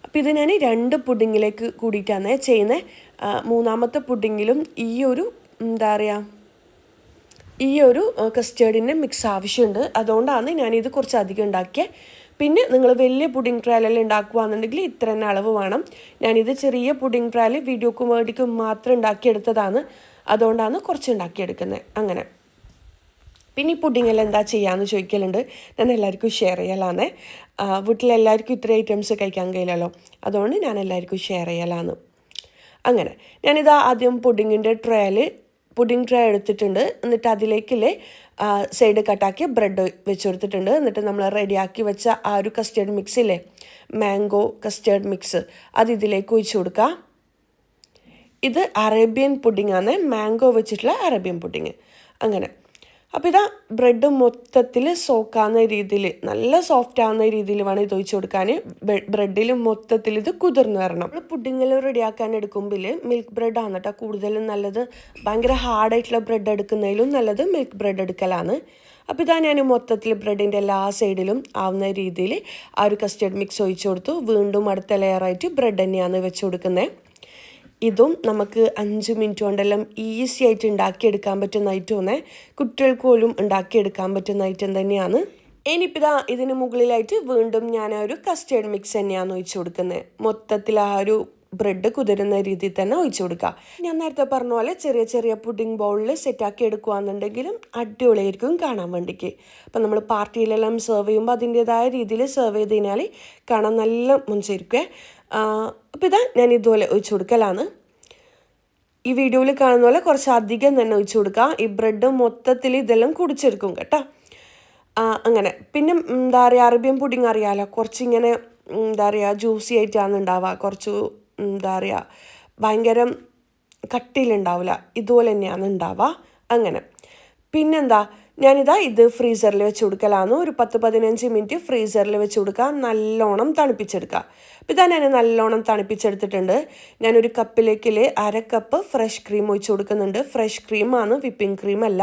അപ്പോൾ ഇത് ഞാൻ 2 പുഡിങ്ങിലേക്ക് കൂടിയിട്ടാണ് ചെയ്യുന്നത്. 3ാമത്തെ പുഡിങ്ങിലും ഈ ഒരു എന്താ പറയുക, ഈ ഒരു കസ്റ്റേർഡിൻ്റെ മിക്സ് ആവശ്യമുണ്ട്. അതുകൊണ്ടാണ് ഞാനിത് കുറച്ച് അധികം ഉണ്ടാക്കിയത്. പിന്നെ നിങ്ങൾ വലിയ പുഡിങ് ട്രയലെല്ലാം ഉണ്ടാക്കുകയാണെന്നുണ്ടെങ്കിൽ ഇത്ര തന്നെ അളവ് വേണം. ഞാനിത് ചെറിയ പുഡിങ് ട്രയൽ വീഡിയോക്ക് വേണ്ടിക്ക് മാത്രം ഉണ്ടാക്കിയെടുത്തതാണ്. അതുകൊണ്ടാണ് കുറച്ച് ഉണ്ടാക്കിയെടുക്കുന്നത്. അങ്ങനെ പിന്നെ ഈ പുഡിങ്ങെല്ലാം എന്താ ചെയ്യാമെന്ന് ചോദിക്കലുണ്ട്. ഞാൻ എല്ലാവർക്കും ഷെയർ ചെയ്യലാണ്. വീട്ടിലെല്ലാവർക്കും ഇത്ര ഐറ്റംസ് കഴിക്കാൻ കഴിയില്ലല്ലോ, അതുകൊണ്ട് ഞാൻ എല്ലാവർക്കും ഷെയർ ചെയ്യലാണ്. അങ്ങനെ ഞാനിത് ആദ്യം പുഡിങ് ട്രേ എടുത്തിട്ടുണ്ട്. എന്നിട്ട് അതിലേക്ക് സൈഡ് കട്ടാക്കി ബ്രെഡ് വെച്ച് കൊടുത്തിട്ടുണ്ട്. എന്നിട്ട് നമ്മൾ റെഡിയാക്കി വെച്ച ആ ഒരു കസ്റ്റേർഡ് മിക്സ് ഇല്ലേ, മാംഗോ കസ്റ്റേർഡ് മിക്സ്, അത് ഇതിലേക്ക് ഒഴിച്ച് കൊടുക്കുക. ഇത് അറേബ്യൻ പുഡിങ്ങാണ്, മാംഗോ വെച്ചിട്ടുള്ള അറേബ്യൻ പുഡിങ്. അങ്ങനെ അപ്പോൾ ഇതാ ബ്രെഡ് മൊത്തത്തിൽ സോക്കാവുന്ന രീതിയിൽ, നല്ല സോഫ്റ്റ് ആവുന്ന രീതിയിൽ വേണം ഇത് ഒഴിച്ച് കൊടുക്കാൻ. ബ്രെഡിൽ മൊത്തത്തിൽ ഇത് കുതിർന്ന് വരണം. നമ്മൾ പുഡിങ്ങെല്ലാം റെഡിയാക്കാൻ എടുക്കുമ്പോൾ മിൽക്ക് ബ്രെഡാണ് കേട്ടോ കൂടുതലും നല്ലത്. ഭയങ്കര ഹാർഡായിട്ടുള്ള ബ്രെഡ് എടുക്കുന്നതിലും നല്ലത് മിൽക്ക് ബ്രെഡ് എടുക്കലാണ്. അപ്പോൾ ഇതാ ഞാൻ മൊത്തത്തിൽ ബ്രെഡിൻ്റെ എല്ലാ സൈഡിലും ആവുന്ന രീതിയിൽ ആ ഒരു കസ്റ്റേർഡ് മിക്സ് ഒഴിച്ച് കൊടുത്തു. വീണ്ടും അടുത്ത ലെയറായിട്ട് ബ്രെഡ് തന്നെയാണ് വെച്ച് കൊടുക്കുന്നത്. ഇതും നമുക്ക് 5 മിനിറ്റ് കൊണ്ടെല്ലാം ഈസി ആയിട്ട് ഉണ്ടാക്കിയെടുക്കാൻ പറ്റുന്ന ഐറ്റമാണ്. കുട്ടികൾക്ക് പോലും ഉണ്ടാക്കിയെടുക്കാൻ പറ്റുന്ന ഐറ്റം തന്നെയാണ്. ഇനിയിപ്പോൾ ഇതാ ഇതിന് മുകളിലായിട്ട് വീണ്ടും ഞാൻ ഒരു കസ്റ്റേർഡ് മിക്സ് തന്നെയാണ് ഒഴിച്ച് കൊടുക്കുന്നത്. മൊത്തത്തിൽ ആ ഒരു ബ്രെഡ് കുതിരുന്ന രീതിയിൽ തന്നെ ഒഴിച്ച് കൊടുക്കുക. ഞാൻ നേരത്തെ പറഞ്ഞ പോലെ ചെറിയ ചെറിയ പുഡിംഗ് ബൗളിൽ സെറ്റാക്കി എടുക്കുകയാണെന്നുണ്ടെങ്കിലും അടിപൊളിയായിരിക്കും കാണാൻ വേണ്ടിക്ക്. അപ്പം നമ്മൾ പാർട്ടിയിലെല്ലാം സെർവ് ചെയ്യുമ്പോൾ അതിൻ്റേതായ രീതിയിൽ സെർവ് ചെയ്ത് കഴിഞ്ഞാൽ കാണാൻ നല്ല മുൻചരിക്കുവേ. അപ്പോൾ ഇതാ ഞാൻ ഇതുപോലെ ഒഴിച്ച് കൊടുക്കലാണ്. ഈ വീഡിയോയിൽ കാണുന്ന പോലെ കുറച്ച് അധികം തന്നെ ഒഴിച്ച് കൊടുക്കുക. ഈ ബ്രെഡ് മൊത്തത്തിൽ ഇതെല്ലാം കുടിച്ചെടുക്കും കേട്ടോ. അങ്ങനെ പിന്നെ എന്താ പറയുക, അറേബ്യൻ പുഡിങ് അറിയാമല്ലോ, കുറച്ചിങ്ങനെ എന്താ പറയുക ജ്യൂസി ആയിട്ടാണ് ഉണ്ടാവുക. കുറച്ച് എന്താ പറയുക ഭയങ്കര കട്ടിയിലുണ്ടാവില്ല, ഇതുപോലെ തന്നെയാണ് ഉണ്ടാവുക. അങ്ങനെ പിന്നെന്താ, ഞാനിതാ ഇത് ഫ്രീസറിൽ വെച്ച് കൊടുക്കലാണ്. ഒരു 10-15 മിനിറ്റ് ഫ്രീസറിൽ വെച്ച് കൊടുക്കുക, നല്ലോണം തണുപ്പിച്ചെടുക്കുക. അപ്പോൾ ഇതാ ഞാൻ നല്ലോണം തണുപ്പിച്ചെടുത്തിട്ടുണ്ട്. ഞാനൊരു കപ്പിലേക്ക് 1/2 കപ്പ് ഫ്രഷ് ക്രീം ഒഴിച്ച് കൊടുക്കുന്നുണ്ട്. ഫ്രഷ് ക്രീമാണ്, വിപ്പിംഗ് ക്രീം അല്ല.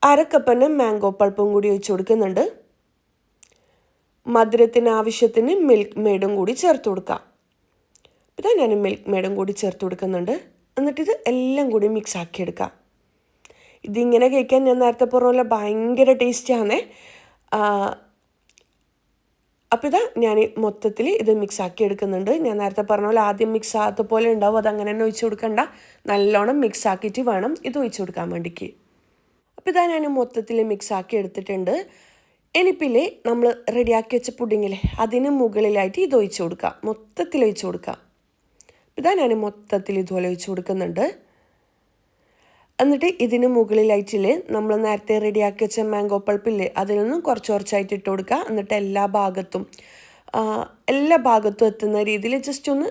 1/2 കപ്പ് തന്നെ മാംഗോ പൾപ്പും കൂടി ഒഴിച്ച് കൊടുക്കുന്നുണ്ട്. മധുരത്തിന് ആവശ്യത്തിന് മിൽക്ക് മെയ്ഡും കൂടി ചേർത്ത് കൊടുക്കുക. ഇതാ ഞാൻ മിൽക്ക് മെയ്ഡും കൂടി ചേർത്ത് കൊടുക്കുന്നുണ്ട്. എന്നിട്ടിത് എല്ലാം കൂടി മിക്സ് ആക്കി എടുക്കുക. ഇതിങ്ങനെ കഴിക്കാൻ ഞാൻ നേരത്തെ പറഞ്ഞ പോലെ ഭയങ്കര ടേസ്റ്റിയാണ്. അപ്പോൾ ഇതാ ഞാൻ മൊത്തത്തിൽ ഇത് മിക്സാക്കി എടുക്കുന്നുണ്ട്. ഞാൻ നേരത്തെ പറഞ്ഞ പോലെ ആദ്യം മിക്സ് ആകാത്ത പോലെ ഉണ്ടാവും, അത് അങ്ങനെ തന്നെ ഒഴിച്ചു കൊടുക്കണ്ട. നല്ലോണം മിക്സ് ആക്കിയിട്ട് വേണം ഇത് ഒഴിച്ചു കൊടുക്കാൻ വേണ്ടിക്ക്. അപ്പോൾ ഇതാ ഞാൻ മൊത്തത്തിൽ മിക്സാക്കി എടുത്തിട്ടുണ്ട്. ഇനിയിപ്പില്ലേ നമ്മൾ റെഡിയാക്കി വെച്ച പുഡിങ്ങില്ലേ അതിന് മുകളിലായിട്ട് ഇത് ഒഴിച്ചു കൊടുക്കുക, മൊത്തത്തിൽ ഒഴിച്ചു കൊടുക്കുക. ഇതാ ഞാൻ മൊത്തത്തിൽ ഇതുപോലെ ഒഴിച്ചു കൊടുക്കുന്നുണ്ട്. എന്നിട്ട് ഇതിന് മുകളിലായിട്ടില്ലേ നമ്മൾ നേരത്തെ റെഡിയാക്കി വെച്ച മാംഗോ പൾപ്പില്ലേ അതിൽ നിന്നും കുറച്ച് കുറച്ചായിട്ട് ഇട്ട് കൊടുക്കുക. എന്നിട്ട് എല്ലാ ഭാഗത്തും എത്തുന്ന രീതിയിൽ ജസ്റ്റ് ഒന്ന്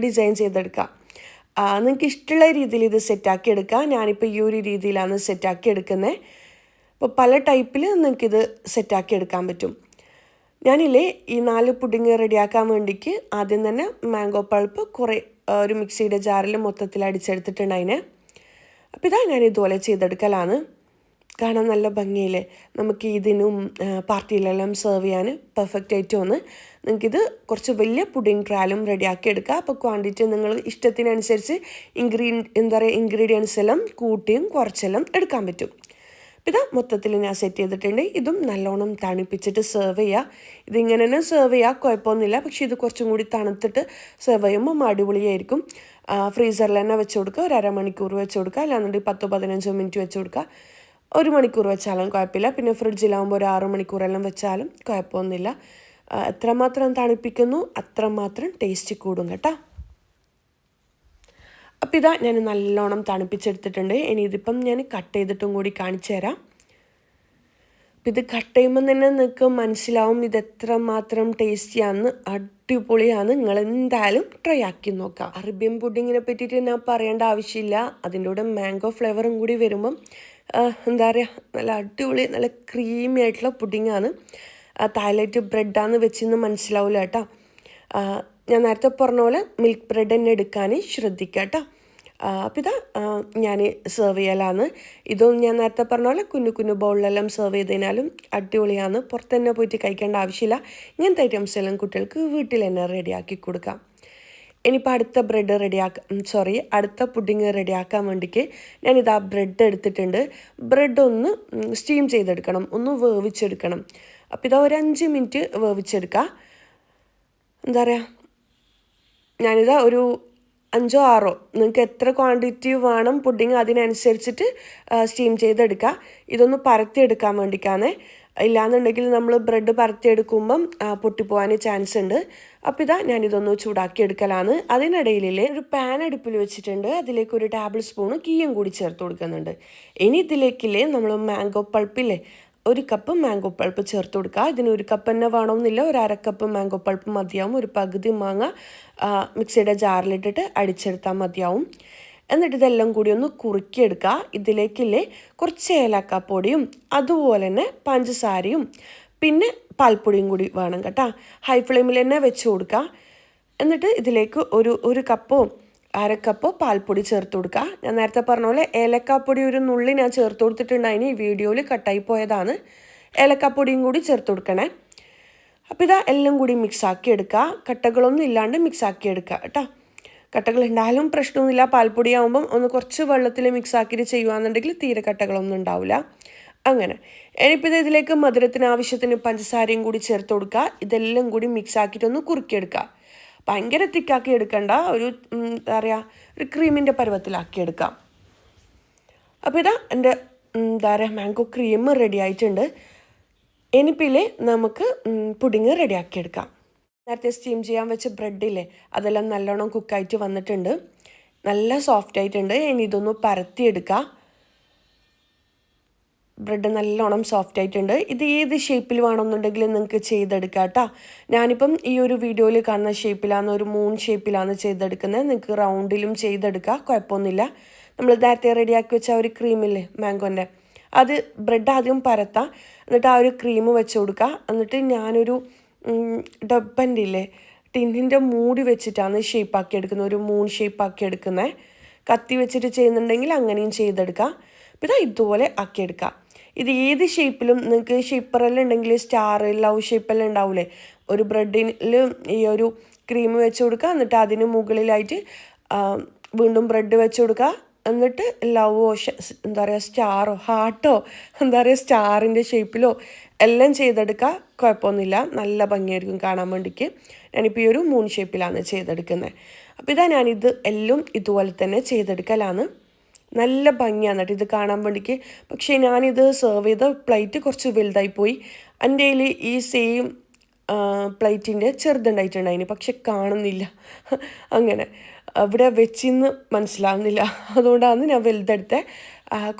ഡിസൈൻ ചെയ്തെടുക്കുക. നിങ്ങൾക്ക് ഇഷ്ടമുള്ള രീതിയിൽ ഇത് സെറ്റാക്കി എടുക്കുക. ഞാനിപ്പോൾ ഈ ഒരു രീതിയിലാണ് സെറ്റാക്കി എടുക്കുന്നത്. അപ്പോൾ പല ടൈപ്പിൽ നിങ്ങൾക്കിത് സെറ്റാക്കി എടുക്കാൻ പറ്റും. ഞാനില്ലേ ഈ 4 പുഡിങ് റെഡിയാക്കാൻ വേണ്ടിക്ക് ആദ്യം തന്നെ മാംഗോ പൾപ്പ് കുറേ ഒരു മിക്സിയുടെ ജാറിൽ മൊത്തത്തിൽ അടിച്ചെടുത്തിട്ടുണ്ട് അതിനെ. അപ്പോൾ ഇതാ ഞാൻ ഇതുപോലെ ചെയ്തെടുക്കലാണ്. കാണാൻ നല്ല ഭംഗിയില്ലേ, നമുക്ക് ഇതിനും പാർട്ടിയിലെല്ലാം സെർവ് ചെയ്യാൻ പെർഫെക്റ്റ് ആയിട്ട് ഒന്ന്. നിങ്ങൾക്കിത് കുറച്ച് വലിയ പുഡിങ് ട്രാലും റെഡിയാക്കി എടുക്കുക. അപ്പോൾ ക്വാണ്ടിറ്റി നിങ്ങൾ ഇഷ്ടത്തിനനുസരിച്ച് ഇൻഗ്രീഡിയൻസ് എല്ലാം കൂട്ടിയും കുറച്ചെല്ലാം എടുക്കാൻ പറ്റും. അപ്പോൾ ഇതാ മൊത്തത്തിൽ ഞാൻ സെറ്റ് ചെയ്തിട്ടുണ്ട്. ഇതും നല്ലോണം തണുപ്പിച്ചിട്ട് സെർവ് ചെയ്യുക. ഇതിങ്ങനെ തന്നെ സെർവ് ചെയ്യുക, കുഴപ്പമൊന്നുമില്ല. പക്ഷേ ഇത് കുറച്ചും കൂടി തണുത്തിട്ട് സെർവ് ചെയ്യുമ്പോൾ അടിപൊളിയായിരിക്കും. ഫ്രീസറിൽ തന്നെ വെച്ച് കൊടുക്കുക, ഒരു അരമണിക്കൂർ വെച്ച് കൊടുക്കുക, അല്ലാന്നുണ്ടെങ്കിൽ 10-15 മിനിറ്റ് വെച്ച് കൊടുക്കുക. 1 മണിക്കൂർ വെച്ചാലും കുഴപ്പമില്ല. പിന്നെ ഫ്രിഡ്ജിലാകുമ്പോൾ ഒരു 6 മണിക്കൂറെല്ലാം വെച്ചാലും കുഴപ്പമൊന്നുമില്ല. എത്രമാത്രം തണുപ്പിക്കുന്നു അത്രമാത്രം ടേസ്റ്റ് കൂടും കേട്ടോ. അപ്പോൾ ഇതാ ഞാൻ നല്ലോണം തണുപ്പിച്ചെടുത്തിട്ടുണ്ട്. ഇനി ഇതിപ്പം ഞാൻ കട്ട് ചെയ്തിട്ടും കൂടി കാണിച്ചു തരാം. അപ്പം ഇത് കട്ട് ചെയ്യുമ്പോൾ തന്നെ നിങ്ങൾക്ക് മനസ്സിലാവും ഇത് എത്രമാത്രം ടേസ്റ്റിയാണെന്ന്. അടിപൊളിയാണ്. നിങ്ങൾ എന്തായാലും ട്രൈ ആക്കി നോക്കാം. അറേബ്യൻ പുഡിങ്ങിനെ പറ്റിയിട്ട് ഞാൻ പറയേണ്ട ആവശ്യമില്ല. അതിൻ്റെ കൂടെ മാംഗോ ഫ്ലേവറും കൂടി വരുമ്പം എന്താ പറയുക, നല്ല അടിപൊളി നല്ല ക്രീമി ആയിട്ടുള്ള പുഡിങ്ങാണ്. തായ്ലൻഡ് ബ്രെഡാന്ന് വെച്ചെന്ന് മനസ്സിലാവില്ല കേട്ടോ. ഞാൻ നേരത്തെ പറഞ്ഞ പോലെ മിൽക്ക് ബ്രെഡ് തന്നെ എടുക്കാൻ ശ്രദ്ധിക്കുക കേട്ടോ. അപ്പോൾ ഇതാ ഞാൻ സെർവ് ചെയ്യലാണ്. ഇതും ഞാൻ നേരത്തെ പറഞ്ഞ പോലെ കുഞ്ഞു ബൗളിലെല്ലാം സെർവ് ചെയ്തതിനാലും അടിപൊളിയാണ്. പുറത്ത് തന്നെ പോയിട്ട് കഴിക്കേണ്ട ആവശ്യമില്ല. ഇങ്ങനത്തെ ഐറ്റംസ് എല്ലാം കുട്ടികൾക്ക് വീട്ടിൽ തന്നെ റെഡിയാക്കി കൊടുക്കാം. ഇനിയിപ്പോൾ അടുത്ത പുഡിങ് റെഡിയാക്കാൻ വേണ്ടിക്ക് ഞാനിതാ ബ്രെഡ് എടുത്തിട്ടുണ്ട്. ബ്രെഡ് ഒന്ന് സ്റ്റീം ചെയ്തെടുക്കണം, ഒന്ന് വേവിച്ചെടുക്കണം. അപ്പോൾ ഇതാ ഒരു 5 മിനിറ്റ് വേവിച്ചെടുക്കുക. എന്താ പറയുക, ഞാനിതാ ഒരു 5-6 നിങ്ങൾക്ക് എത്ര ക്വാണ്ടിറ്റി വേണം പുഡിങ് അതിനനുസരിച്ചിട്ട് സ്റ്റീം ചെയ്തെടുക്കുക. ഇതൊന്ന് പരത്തിയെടുക്കാൻ വേണ്ടിയിട്ടാണ്. ഇല്ലാന്നുണ്ടെങ്കിൽ നമ്മൾ ബ്രെഡ് പരത്തിയെടുക്കുമ്പം പൊട്ടിപ്പോകാൻ ചാൻസ് ഉണ്ട്. അപ്പോൾ ഇതാ ഞാനിതൊന്ന് ചൂടാക്കി എടുക്കലാണ്. അതിനിടയിലേ ഒരു പാൻ അടുപ്പിൽ വെച്ചിട്ടുണ്ട്. അതിലേക്ക് ഒരു ടേബിൾ സ്പൂൺ ഗീയും കൂടി ചേർത്ത് കൊടുക്കുന്നുണ്ട്. ഇനി ഇതിലേക്കില്ലേ നമ്മൾ മാംഗോ പൾപ്പില്ലേ 1 കപ്പ് മാംഗോ പൾപ്പ് ചേർത്ത് കൊടുക്കുക. ഇതിന് 1 കപ്പ് തന്നെ വേണമെന്നില്ല, ഒരു 1/2 കപ്പ് മാംഗോ പൾപ്പ് മതിയാവും. ഒരു പകുതി മാങ്ങ മിക്സിയുടെ ജാറിലിട്ടിട്ട് അടിച്ചെടുത്താൽ മതിയാവും. എന്നിട്ട് ഇതെല്ലാം കൂടി ഒന്ന് കുറുക്കിയെടുക്കുക. ഇതിലേക്കില്ലേ കുറച്ച് ഏലക്കാപ്പൊടിയും അതുപോലെ തന്നെ പഞ്ചസാരയും പിന്നെ പാൽപ്പൊടിയും കൂടി വേണം കേട്ടോ. ഹൈ ഫ്ലെയിമിൽ തന്നെ വെച്ച് കൊടുക്കുക. എന്നിട്ട് ഇതിലേക്ക് ഒരു കപ്പോ 1/2 കപ്പോ പാൽപ്പൊടി ചേർത്ത് കൊടുക്കുക. ഞാൻ നേരത്തെ പറഞ്ഞ പോലെ ഏലക്കാപ്പൊടി ഒരു നുള്ളി ഞാൻ ചേർത്ത് കൊടുത്തിട്ടുണ്ടായിന്, ഈ വീഡിയോയിൽ കട്ടായി പോയതാണ്. ഏലക്കാപ്പൊടിയും കൂടി ചേർത്ത് കൊടുക്കണേ. അപ്പോൾ ഇതാ എല്ലാം കൂടി മിക്സാക്കി എടുക്കുക. കട്ടകളൊന്നും ഇല്ലാണ്ട് മിക്സാക്കി എടുക്കുക കേട്ടോ. കട്ടകൾ ഉണ്ടായാലും പ്രശ്നമൊന്നുമില്ല. പാൽപ്പൊടി ആകുമ്പം ഒന്ന് കുറച്ച് വെള്ളത്തിൽ മിക്സാക്കിയിട്ട് ചെയ്യുകയാണെന്നുണ്ടെങ്കിൽ തീരെ കട്ടകളൊന്നും ഉണ്ടാവില്ല. അങ്ങനെ ഇനിയിപ്പോൾ ഇതിലേക്ക് മധുരത്തിന് ആവശ്യത്തിന് പഞ്ചസാരയും കൂടി ചേർത്ത് കൊടുക്കുക. ഇതെല്ലാം കൂടി മിക്സാക്കിയിട്ടൊന്ന് കുറുക്കിയെടുക്കുക. ഭയങ്കര തിക്കാക്കി എടുക്കണ്ട, ഒരു എന്താ പറയുക ഒരു ക്രീമിൻ്റെ പരുവത്തിലാക്കി എടുക്കാം. അപ്പോൾ ഇതാ എൻ്റെ എന്താ പറയുക മാംഗോ ക്രീം റെഡി ആയിട്ടുണ്ട്. ഇനിയിപ്പില്ലേ നമുക്ക് പുഡിങ് റെഡിയാക്കി എടുക്കാം. നേരത്തെ സ്റ്റീം ചെയ്യാൻ വെച്ച ബ്രെഡില്ലേ അതെല്ലാം നല്ലോണം കുക്കായിട്ട് വന്നിട്ടുണ്ട്, നല്ല സോഫ്റ്റ് ആയിട്ടുണ്ട്. ഇനി ഇതൊന്ന് പരത്തിയെടുക്കാം. ബ്രെഡ് നല്ലോണം സോഫ്റ്റ് ആയിട്ടുണ്ട്. ഇത് ഏത് ഷേപ്പിൽ വേണമെന്നുണ്ടെങ്കിൽ നിങ്ങൾക്ക് ചെയ്തെടുക്കാം കേട്ടോ. ഞാനിപ്പം ഈ ഒരു വീഡിയോയിൽ കാണുന്ന ഷേപ്പിലാണ്, ഒരു മൂൺ ഷേപ്പിലാണ് ചെയ്തെടുക്കുന്നത്. നിങ്ങൾക്ക് റൗണ്ടിലും ചെയ്തെടുക്കാം, കുഴപ്പമൊന്നുമില്ല. നമ്മൾ നേരത്തെ റെഡിയാക്കി വെച്ച ഒരു ക്രീമില്ലേ മാംഗോൻ്റെ, അത് ബ്രെഡ് ആദ്യം പരത്താം. എന്നിട്ട് ആ ഒരു ക്രീം വെച്ച് കൊടുക്കുക. എന്നിട്ട് ഞാനൊരു ഡബ്ബൻ്റെ ഇല്ലേ ടിന്നിൻ്റെ മൂടി വെച്ചിട്ടാണ് ഷേപ്പാക്കി എടുക്കുന്നത്, ഒരു മൂൺ ഷേപ്പാക്കി എടുക്കുന്നത്. കത്തി വെച്ചിട്ട് ചെയ്യുന്നുണ്ടെങ്കിൽ അങ്ങനെയും ചെയ്തെടുക്കാം. അപ്പോൾ ഇതുപോലെ ആക്കിയെടുക്കാം. ഇത് ഏത് ഷേപ്പിലും നിങ്ങൾക്ക് ഷേപ്പറെല്ലാം ഉണ്ടെങ്കിൽ സ്റ്റാർ ലവ് ഷേപ്പെല്ലാം ഉണ്ടാവില്ലേ, ഒരു ബ്രെഡിൽ ഈ ഒരു ക്രീം വെച്ച് കൊടുക്കുക. എന്നിട്ട് അതിന് മുകളിലായിട്ട് വീണ്ടും ബ്രെഡ് വെച്ച് കൊടുക്കുക. എന്നിട്ട് ലവോ എന്താ പറയുക സ്റ്റാറോ ഹാർട്ടോ എന്താ പറയുക സ്റ്റാറിൻ്റെ ഷേപ്പിലോ എല്ലാം ചെയ്തെടുക്കുക, കുഴപ്പമൊന്നുമില്ല, നല്ല ഭംഗിയായിരിക്കും കാണാൻ വേണ്ടിക്ക്. ഞാനിപ്പോൾ ഈ ഒരു മൂൺ ഷേപ്പിലാണ് ചെയ്തെടുക്കുന്നത്. അപ്പോൾ ഞാനിത് എല്ലാം ഇതുപോലെ തന്നെ ചെയ്തെടുക്കലാണ്. നല്ല ഭംഗിയാണ് കേട്ടോ ഇത് കാണാൻ വേണ്ടിക്ക്. പക്ഷേ ഞാനിത് സെർവ് ചെയ്ത പ്ലേറ്റ് കുറച്ച് വലുതായിപ്പോയി. എൻ്റെ കയ്യിൽ ഈ സെയിം പ്ലേറ്റിൻ്റെ ചെറുതുണ്ടായിട്ടുണ്ടായിന്, പക്ഷെ കാണുന്നില്ല. അങ്ങനെ ഇവിടെ വെച്ചിന്ന് മനസ്സിലാവുന്നില്ല. അതുകൊണ്ടാണ് ഞാൻ വലുതെടുത്തത്.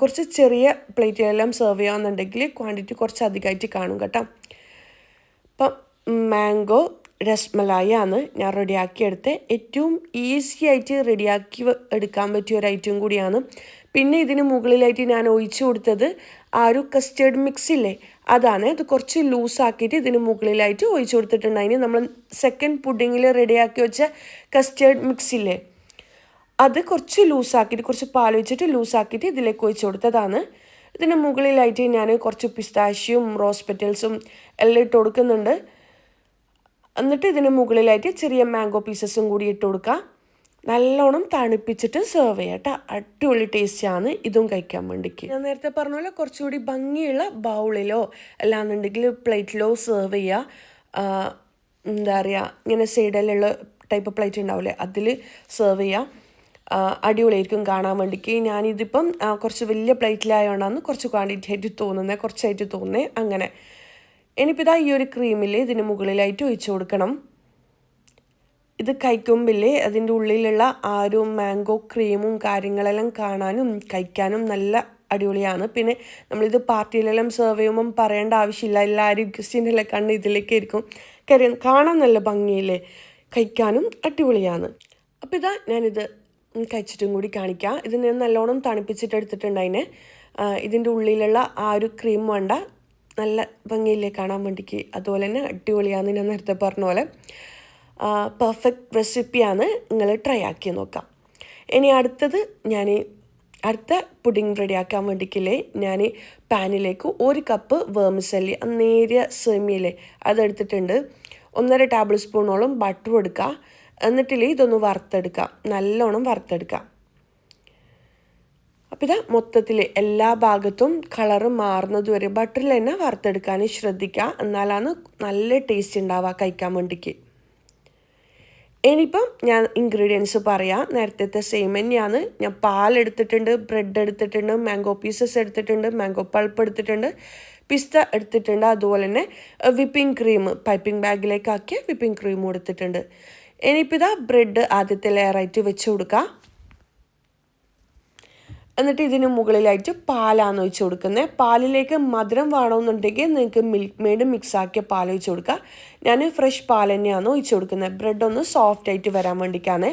കുറച്ച് ചെറിയ പ്ലേറ്റിലെല്ലാം സെർവ് ചെയ്യാമെന്നുണ്ടെങ്കിൽ ക്വാണ്ടിറ്റി കുറച്ച് അധികമായിട്ട് കാണും കേട്ടോ. അപ്പം മാംഗോ രസ്മലായി ആണ് ഞാൻ റെഡിയാക്കിയെടുത്ത്. ഏറ്റവും ഈസി ആയിട്ട് റെഡിയാക്കി എടുക്കാൻ പറ്റിയ ഒരു ഐറ്റം കൂടിയാണ്. പിന്നെ ഇതിന് മുകളിലായിട്ട് ഞാൻ ഒഴിച്ചു കൊടുത്തത് ആ ഒരു കസ്റ്റേർഡ് മിക്സ് ഇല്ലേ, അതാണ്. അത് കുറച്ച് ലൂസാക്കിയിട്ട് ഇതിന് മുകളിലായിട്ട് ഒഴിച്ചു കൊടുത്തിട്ടുണ്ടായിന്. നമ്മൾ സെക്കൻഡ് പുഡിങ്ങിൽ റെഡിയാക്കി വെച്ച കസ്റ്റേർഡ് മിക്സ് ഇല്ലേ, അത് കുറച്ച് ലൂസാക്കിയിട്ട്, കുറച്ച് പാൽ വെച്ചിട്ട് ലൂസാക്കിയിട്ട് ഇതിലേക്ക് ഒഴിച്ചു കൊടുത്തതാണ്. ഇതിന് മുകളിലായിട്ട് ഞാൻ കുറച്ച് പിസ്താഷ്യും റോസ് പെറ്റൽസും എല്ലാം ഇട്ട് കൊടുക്കുന്നുണ്ട്. എന്നിട്ട് ഇതിന് മുകളിലായിട്ട് ചെറിയ മാംഗോ പീസസും കൂടി ഇട്ട് കൊടുക്കുക. നല്ലോണം തണുപ്പിച്ചിട്ട് സെർവ് ചെയ്യാം കേട്ടോ. അടിപൊളി ടേസ്റ്റാണ് ഇതും കഴിക്കാൻ വേണ്ടിക്ക്. ഞാൻ നേരത്തെ പറഞ്ഞ പോലെ കുറച്ചുകൂടി ഭംഗിയുള്ള ബൗളിലോ അല്ലാന്നുണ്ടെങ്കിൽ പ്ലേറ്റിലോ സെർവ് ചെയ്യുക. എന്താ പറയുക, ഇങ്ങനെ സൈഡിലുള്ള ടൈപ്പ് പ്ലേറ്റ് ഉണ്ടാവില്ലേ, അതിൽ സെർവ് ചെയ്യുക. അടിപൊളിയായിരിക്കും കാണാൻ വേണ്ടിക്ക്. ഞാനിതിപ്പം കുറച്ച് വലിയ പ്ലേറ്റിലായതുകൊണ്ടാണ് കുറച്ച് ക്വാണ്ടിറ്റി ആയിട്ട് തോന്നുന്നത്, കുറച്ചായിട്ട് തോന്നുന്നത്. അങ്ങനെ ഇനിയിപ്പോൾ ഈ ഒരു ക്രീമിൽ ഇതിന് മുകളിലായിട്ട് ഒഴിച്ചു കൊടുക്കണം. ഇത് കഴിക്കുമ്പില്ലേ അതിൻ്റെ ഉള്ളിലുള്ള ആ ഒരു മാംഗോ ക്രീമും കാര്യങ്ങളെല്ലാം കാണാനും കഴിക്കാനും നല്ല അടിപൊളിയാണ്. പിന്നെ നമ്മളിത് പാർട്ടിയിലെല്ലാം സെർവ് ചെയ്യുമ്പം പറയേണ്ട ആവശ്യമില്ല, എല്ലാവരും ഗസ്റ്റിൻ്റെ എല്ലാം കണ്ണ് ഇതിലേക്ക് ആയിരിക്കും. കാര്യം കാണാൻ നല്ല ഭംഗിയില്ലേ, കഴിക്കാനും അടിപൊളിയാണ്. അപ്പോൾ ഞാനിത് കഴിച്ചിട്ടും കൂടി കാണിക്കാം. ഇത് ഞാൻ നല്ലോണം തണുപ്പിച്ചിട്ട് എടുത്തിട്ടുണ്ടതിനെ. ഇതിൻ്റെ ഉള്ളിലുള്ള ആ ഒരു ക്രീം വേണ്ട, നല്ല ഭംഗിയില്ലേ കാണാൻ വേണ്ടിക്ക്. അതുപോലെ തന്നെ അടിപൊളിയാണ്. ഞാൻ നേരത്തെ പറഞ്ഞ പോലെ പെർഫെക്റ്റ് റെസിപ്പിയാണ്, നിങ്ങൾ ട്രൈ ആക്കി നോക്കാം. ഇനി അടുത്തത് അടുത്ത പുഡിംഗ് റെഡിയാക്കാൻ വേണ്ടിക്കില്ലേ ഞാൻ പാനിലേക്ക് 1 കപ്പ് വേർമിസെല്ലി, നേരിയ സെമിയില്ലേ അതെടുത്തിട്ടുണ്ട്. 1.5 ടേബിൾ സ്പൂണോളം ബട്ടറും എടുക്കുക. എന്നിട്ടില്ലേ ഇതൊന്ന് വറുത്തെടുക്കുക, നല്ലോണം വറുത്തെടുക്കുക. അപ്പോൾ മൊത്തത്തിൽ എല്ലാ ഭാഗത്തും കളറ് മാറുന്നത് വരെ ബട്ടറിൽ തന്നെ വറുത്തെടുക്കാൻ ശ്രദ്ധിക്കുക. എന്നാലാണ് നല്ല ടേസ്റ്റ് ഉണ്ടാവുക കഴിക്കാൻ വേണ്ടിക്ക്. ഇനിയിപ്പം ഞാൻ ഇൻഗ്രീഡിയൻസ് പറയാം. നേരത്തെ സെയിം തന്നെയാണ്. ഞാൻ പാലെടുത്തിട്ടുണ്ട്, ബ്രെഡ് എടുത്തിട്ടുണ്ട്, മാംഗോ പീസസ് എടുത്തിട്ടുണ്ട്, മാംഗോ പൾപ്പ് എടുത്തിട്ടുണ്ട്, പിസ്ത എടുത്തിട്ടുണ്ട്. അതുപോലെ തന്നെ വിപ്പിംഗ് ക്രീം പൈപ്പിംഗ് ബാഗിലേക്ക് ആക്കിയ വിപ്പിംഗ് ക്രീമും എടുത്തിട്ടുണ്ട്. ഇനിയിപ്പോൾ ബ്രെഡ് ആദ്യത്തെ ലെയറായിട്ട് വെച്ച് കൊടുക്കുക. എന്നിട്ട് ഇതിന് മുകളിലായിട്ട് പാലാണ് ഒഴിച്ച് കൊടുക്കുന്നത്. പാലിലേക്ക് മധുരം വേണമെന്നുണ്ടെങ്കിൽ നിങ്ങൾക്ക് മിൽക്ക് മെയ്ഡ് മിക്സ് ആക്കിയ പാൽ ഒഴിച്ച് കൊടുക്കുക. ഞാൻ ഫ്രഷ് പാൽ തന്നെയാണ് ഒഴിച്ച് കൊടുക്കുന്നത്, ബ്രെഡ് ഒന്ന് സോഫ്റ്റ് ആയിട്ട് വരാൻ വേണ്ടിയിട്ടാണ്.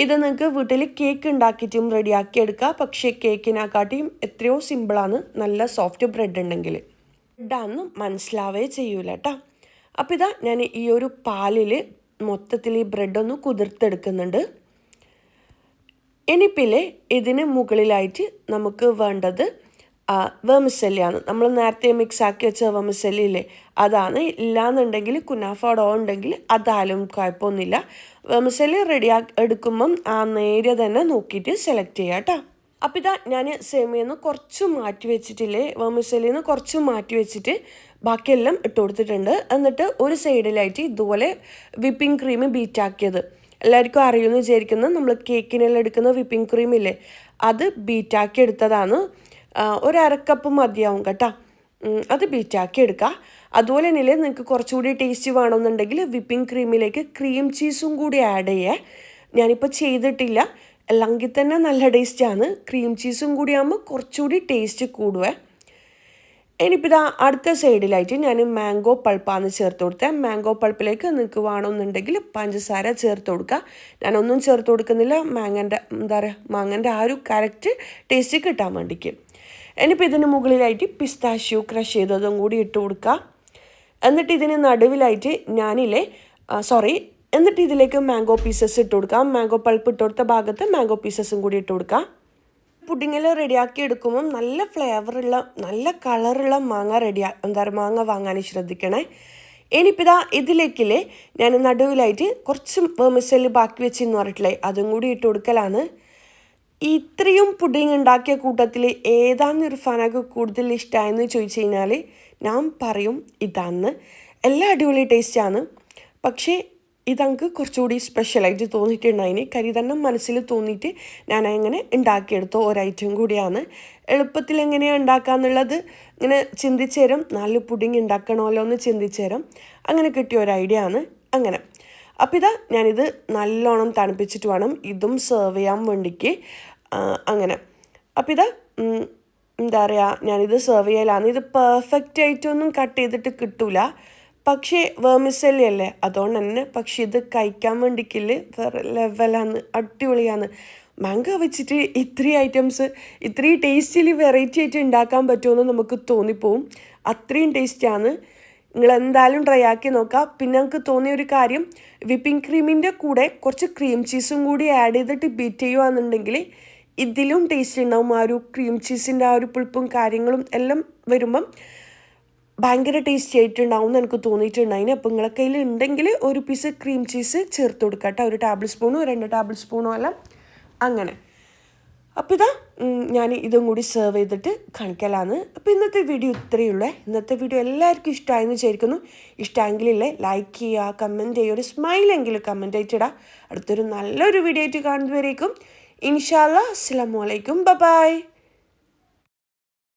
ഇത് നിങ്ങൾക്ക് വീട്ടിൽ കേക്ക് ഉണ്ടാക്കിയിട്ടും റെഡിയാക്കി എടുക്കുക. പക്ഷേ കേക്കിനെക്കാട്ടിയും എത്രയോ സിമ്പിളാണ് നല്ല സോഫ്റ്റ് ബ്രെഡ് ഉണ്ടെങ്കിൽ. ബ്രെഡാണെന്ന് മനസ്സിലാവേ ചെയ്യൂല കേട്ടോ. അപ്പോൾ ഞാൻ ഈ ഒരു പാലിൽ മൊത്തത്തിൽ ഈ ബ്രെഡൊന്ന് കുതിർത്തെടുക്കുന്നുണ്ട്. ഇനിയിപ്പില്ലേ ഇതിന് മുകളിലായിട്ട് നമുക്ക് വേണ്ടത് വെർമിസെല്ലിയാണ്. നമ്മൾ നേരത്തെ മിക്സ് ആക്കി വെച്ച വെർമിസെല്ലി ഇല്ലേ, അതാണ്. ഇല്ലാന്നുണ്ടെങ്കിൽ കുനാഫ ഡോ ഉണ്ടെങ്കിൽ അതായാലും കുഴപ്പമൊന്നുമില്ല. വെർമിസെല്ലി എടുക്കുമ്പം ആ നേരിയ തന്നെ നോക്കിയിട്ട് സെലക്ട് ചെയ്യാം കേട്ടോ. അപ്പോൾ ഞാൻ സേമിയെന്ന് കുറച്ച് മാറ്റി വെച്ചിട്ടില്ലേ, വെർമിസെല്ലിന്ന് കുറച്ച് മാറ്റി വെച്ചിട്ട് ബാക്കിയെല്ലാം ഇട്ട് കൊടുത്തിട്ടുണ്ട്. എന്നിട്ട് ഒരു സൈഡിലായിട്ട് ഇതുപോലെ വിപ്പിംഗ് ക്രീം ബീറ്റാക്കിയത്, എല്ലാവർക്കും അറിയുമെന്ന് വിചാരിക്കുന്നത്, നമ്മൾ കേക്കിനെല്ലാം എടുക്കുന്ന വിപ്പിംഗ് ക്രീം ഇല്ലേ അത് ബീറ്റാക്കി എടുത്തതാണ്. 1/2 കപ്പ് മതിയാവും കേട്ടോ. അത് ബീറ്റാക്കി എടുക്കുക. അതുപോലെ തന്നെ നിങ്ങൾക്ക് കുറച്ചുകൂടി ടേസ്റ്റ് വേണമെന്നുണ്ടെങ്കിൽ വിപ്പിംഗ് ക്രീമിലേക്ക് ക്രീം ചീസും കൂടി ആഡ് ചെയ്യേ. ഞാനിപ്പോൾ ചെയ്തിട്ടില്ല, അല്ലെങ്കിൽ തന്നെ നല്ല ടേസ്റ്റാണ്. ക്രീം ചീസും കൂടി ആകുമ്പോൾ കുറച്ചുകൂടി ടേസ്റ്റ് കൂടുവേ. ഇനിയിപ്പോൾ അടുത്ത സൈഡിലായിട്ട് ഞാൻ മാംഗോ പൾപ്പാണ് ചേർത്ത് കൊടുത്തത്. മാംഗോ പൾപ്പിലേക്ക് നിങ്ങൾക്ക് വേണമെന്നുണ്ടെങ്കിൽ പഞ്ചസാര ചേർത്ത് കൊടുക്കുക. ഞാനൊന്നും ചേർത്ത് കൊടുക്കുന്നില്ല, മാങ്ങൻ്റെ ആ ഒരു കറക്റ്റ് ടേസ്റ്റ് കിട്ടാൻ വേണ്ടിക്ക്. ഇനിയിപ്പോൾ ഇതിന് മുകളിലായിട്ട് പിസ്താഷ്യൂ ക്രഷ് ചെയ്തതും കൂടി ഇട്ട് കൊടുക്കുക. എന്നിട്ട് ഇതിന് നടുവിലായിട്ട് എന്നിട്ട് ഇതിലേക്ക് മാംഗോ പീസസ് ഇട്ട് കൊടുക്കാം. മാംഗോ പൾപ്പ് ഇട്ട് കൊടുത്ത ഭാഗത്ത് മാംഗോ പീസസും കൂടി ഇട്ട് കൊടുക്കുക. പുഡിങ്ങിൽ റെഡിയാക്കി എടുക്കുമ്പം നല്ല ഫ്ലേവറുള്ള നല്ല കളറുള്ള മാങ്ങ വാങ്ങാൻ ശ്രദ്ധിക്കണേ. ഇനിയിപ്പോൾ ഇതിലേക്കില്ലേ ഞാൻ നടുവിലായിട്ട് കുറച്ച് വെർമിസെല്ലി ബാക്കി വെച്ചെന്ന് പറഞ്ഞിട്ടില്ലേ അതും കൂടി ഇട്ട് കൊടുക്കലാണ്. ഇത്രയും പുഡിങ് ഉണ്ടാക്കിയ കൂട്ടത്തിൽ ഏതാണെന്ന് ഇർഫാനൊക്കെ കൂടുതൽ ഇഷ്ടമായെന്ന് ചോദിച്ചു കഴിഞ്ഞാൽ ഞാൻ പറയും ഇതാന്ന്. എല്ലാം അടിപൊളി ടേസ്റ്റാണ്. പക്ഷേ ഇതെനിക്ക് കുറച്ചുകൂടി സ്പെഷ്യലായിട്ട് തോന്നിയിട്ടുണ്ടായിന്. കരി തന്നെ മനസ്സിൽ തോന്നിയിട്ട് ഞാൻ അങ്ങനെ ഉണ്ടാക്കിയെടുത്ത ഒരൈറ്റം കൂടിയാണ്. എളുപ്പത്തിൽ എങ്ങനെയാണ് ഉണ്ടാക്കാന്നുള്ളത് ഇങ്ങനെ ചിന്തിച്ചേരും. 4 പുഡിങ് ഉണ്ടാക്കണമല്ലോ എന്ന് ചിന്തിച്ചേരും. അങ്ങനെ കിട്ടിയ ഒരു ഐഡിയ ആണ്. അങ്ങനെ അപ്പോൾ ഇതാ ഞാനിത് നല്ലോണം തണുപ്പിച്ചിട്ട് വേണം ഇതും സെർവ് ചെയ്യാൻ വേണ്ടിക്ക്. അങ്ങനെ അപ്പോൾ ഇതാ എന്താ പറയുക, ഞാനിത് സെർവ് ചെയ്യലാണ്. ഇത് പെർഫെക്റ്റ് ആയിട്ടൊന്നും കട്ട് ചെയ്തിട്ട് കിട്ടൂല. പക്ഷേ വേർമിസെല്ലി അല്ലേ, അതുകൊണ്ട് തന്നെ. പക്ഷെ ഇത് കഴിക്കാൻ വേണ്ടിക്കില്ല വേറെ ലെവലാണ്, അടിപൊളിയാണ്. മാംഗോ വെച്ചിട്ട് ഇത്രയും ഐറ്റംസ് ഇത്രയും ടേസ്റ്റിൽ വെറൈറ്റി ആയിട്ട് ഉണ്ടാക്കാൻ പറ്റുമെന്ന് നമുക്ക് തോന്നിപ്പോവും. അത്രയും ടേസ്റ്റാണ്. നിങ്ങൾ എന്തായാലും ട്രൈ ആക്കി നോക്കാം. പിന്നെ നമുക്ക് തോന്നിയ ഒരു കാര്യം, വിപ്പിംഗ് ക്രീമിൻ്റെ കൂടെ കുറച്ച് ക്രീം ചീസും കൂടി ആഡ് ചെയ്തിട്ട് ബീറ്റ് ചെയ്യുകയാണെന്നുണ്ടെങ്കിൽ ഇതിലും ടേസ്റ്റ് ഉണ്ടാവും. ആ ഒരു ക്രീം ചീസിൻ്റെ ആ ഒരു പുളിപ്പും കാര്യങ്ങളും എല്ലാം വരുമ്പം ഭയങ്കര ടേസ്റ്റി ആയിട്ടുണ്ടാവും എന്ന് എനിക്ക് തോന്നിയിട്ടുണ്ടായിന്. അപ്പോൾ നിങ്ങളെ കയ്യിൽ ഉണ്ടെങ്കിൽ ഒരു പീസ് ക്രീം ചീസ് ചേർത്ത് കൊടുക്കുക കേട്ടോ. 1 ടേബിൾ സ്പൂണോ 2 ടേബിൾ സ്പൂണോ എല്ലാം അങ്ങനെ. അപ്പോൾ ഇതാ ഞാൻ ഇതും കൂടി സെർവ് ചെയ്തിട്ട് കാണിക്കലാണ്. അപ്പോൾ ഇന്നത്തെ വീഡിയോ ഇത്രയേ ഉള്ളൂ. ഇന്നത്തെ വീഡിയോ എല്ലാവർക്കും ഇഷ്ടമായെന്ന് വിചാരിക്കുന്നു. ഇഷ്ടമെങ്കിലില്ലേ ലൈക്ക് ചെയ്യുക, കമൻറ്റ് ചെയ്യുക, ഒരു സ്മൈലെങ്കിലും കമൻറ്റ് ആയിട്ടിടുക. അടുത്തൊരു നല്ലൊരു വീഡിയോ ആയിട്ട് കാണുന്നതുവരേക്കും ഇൻഷാ അല്ലാഹ് അസ്സലാമു അലൈക്കും, ബൈ.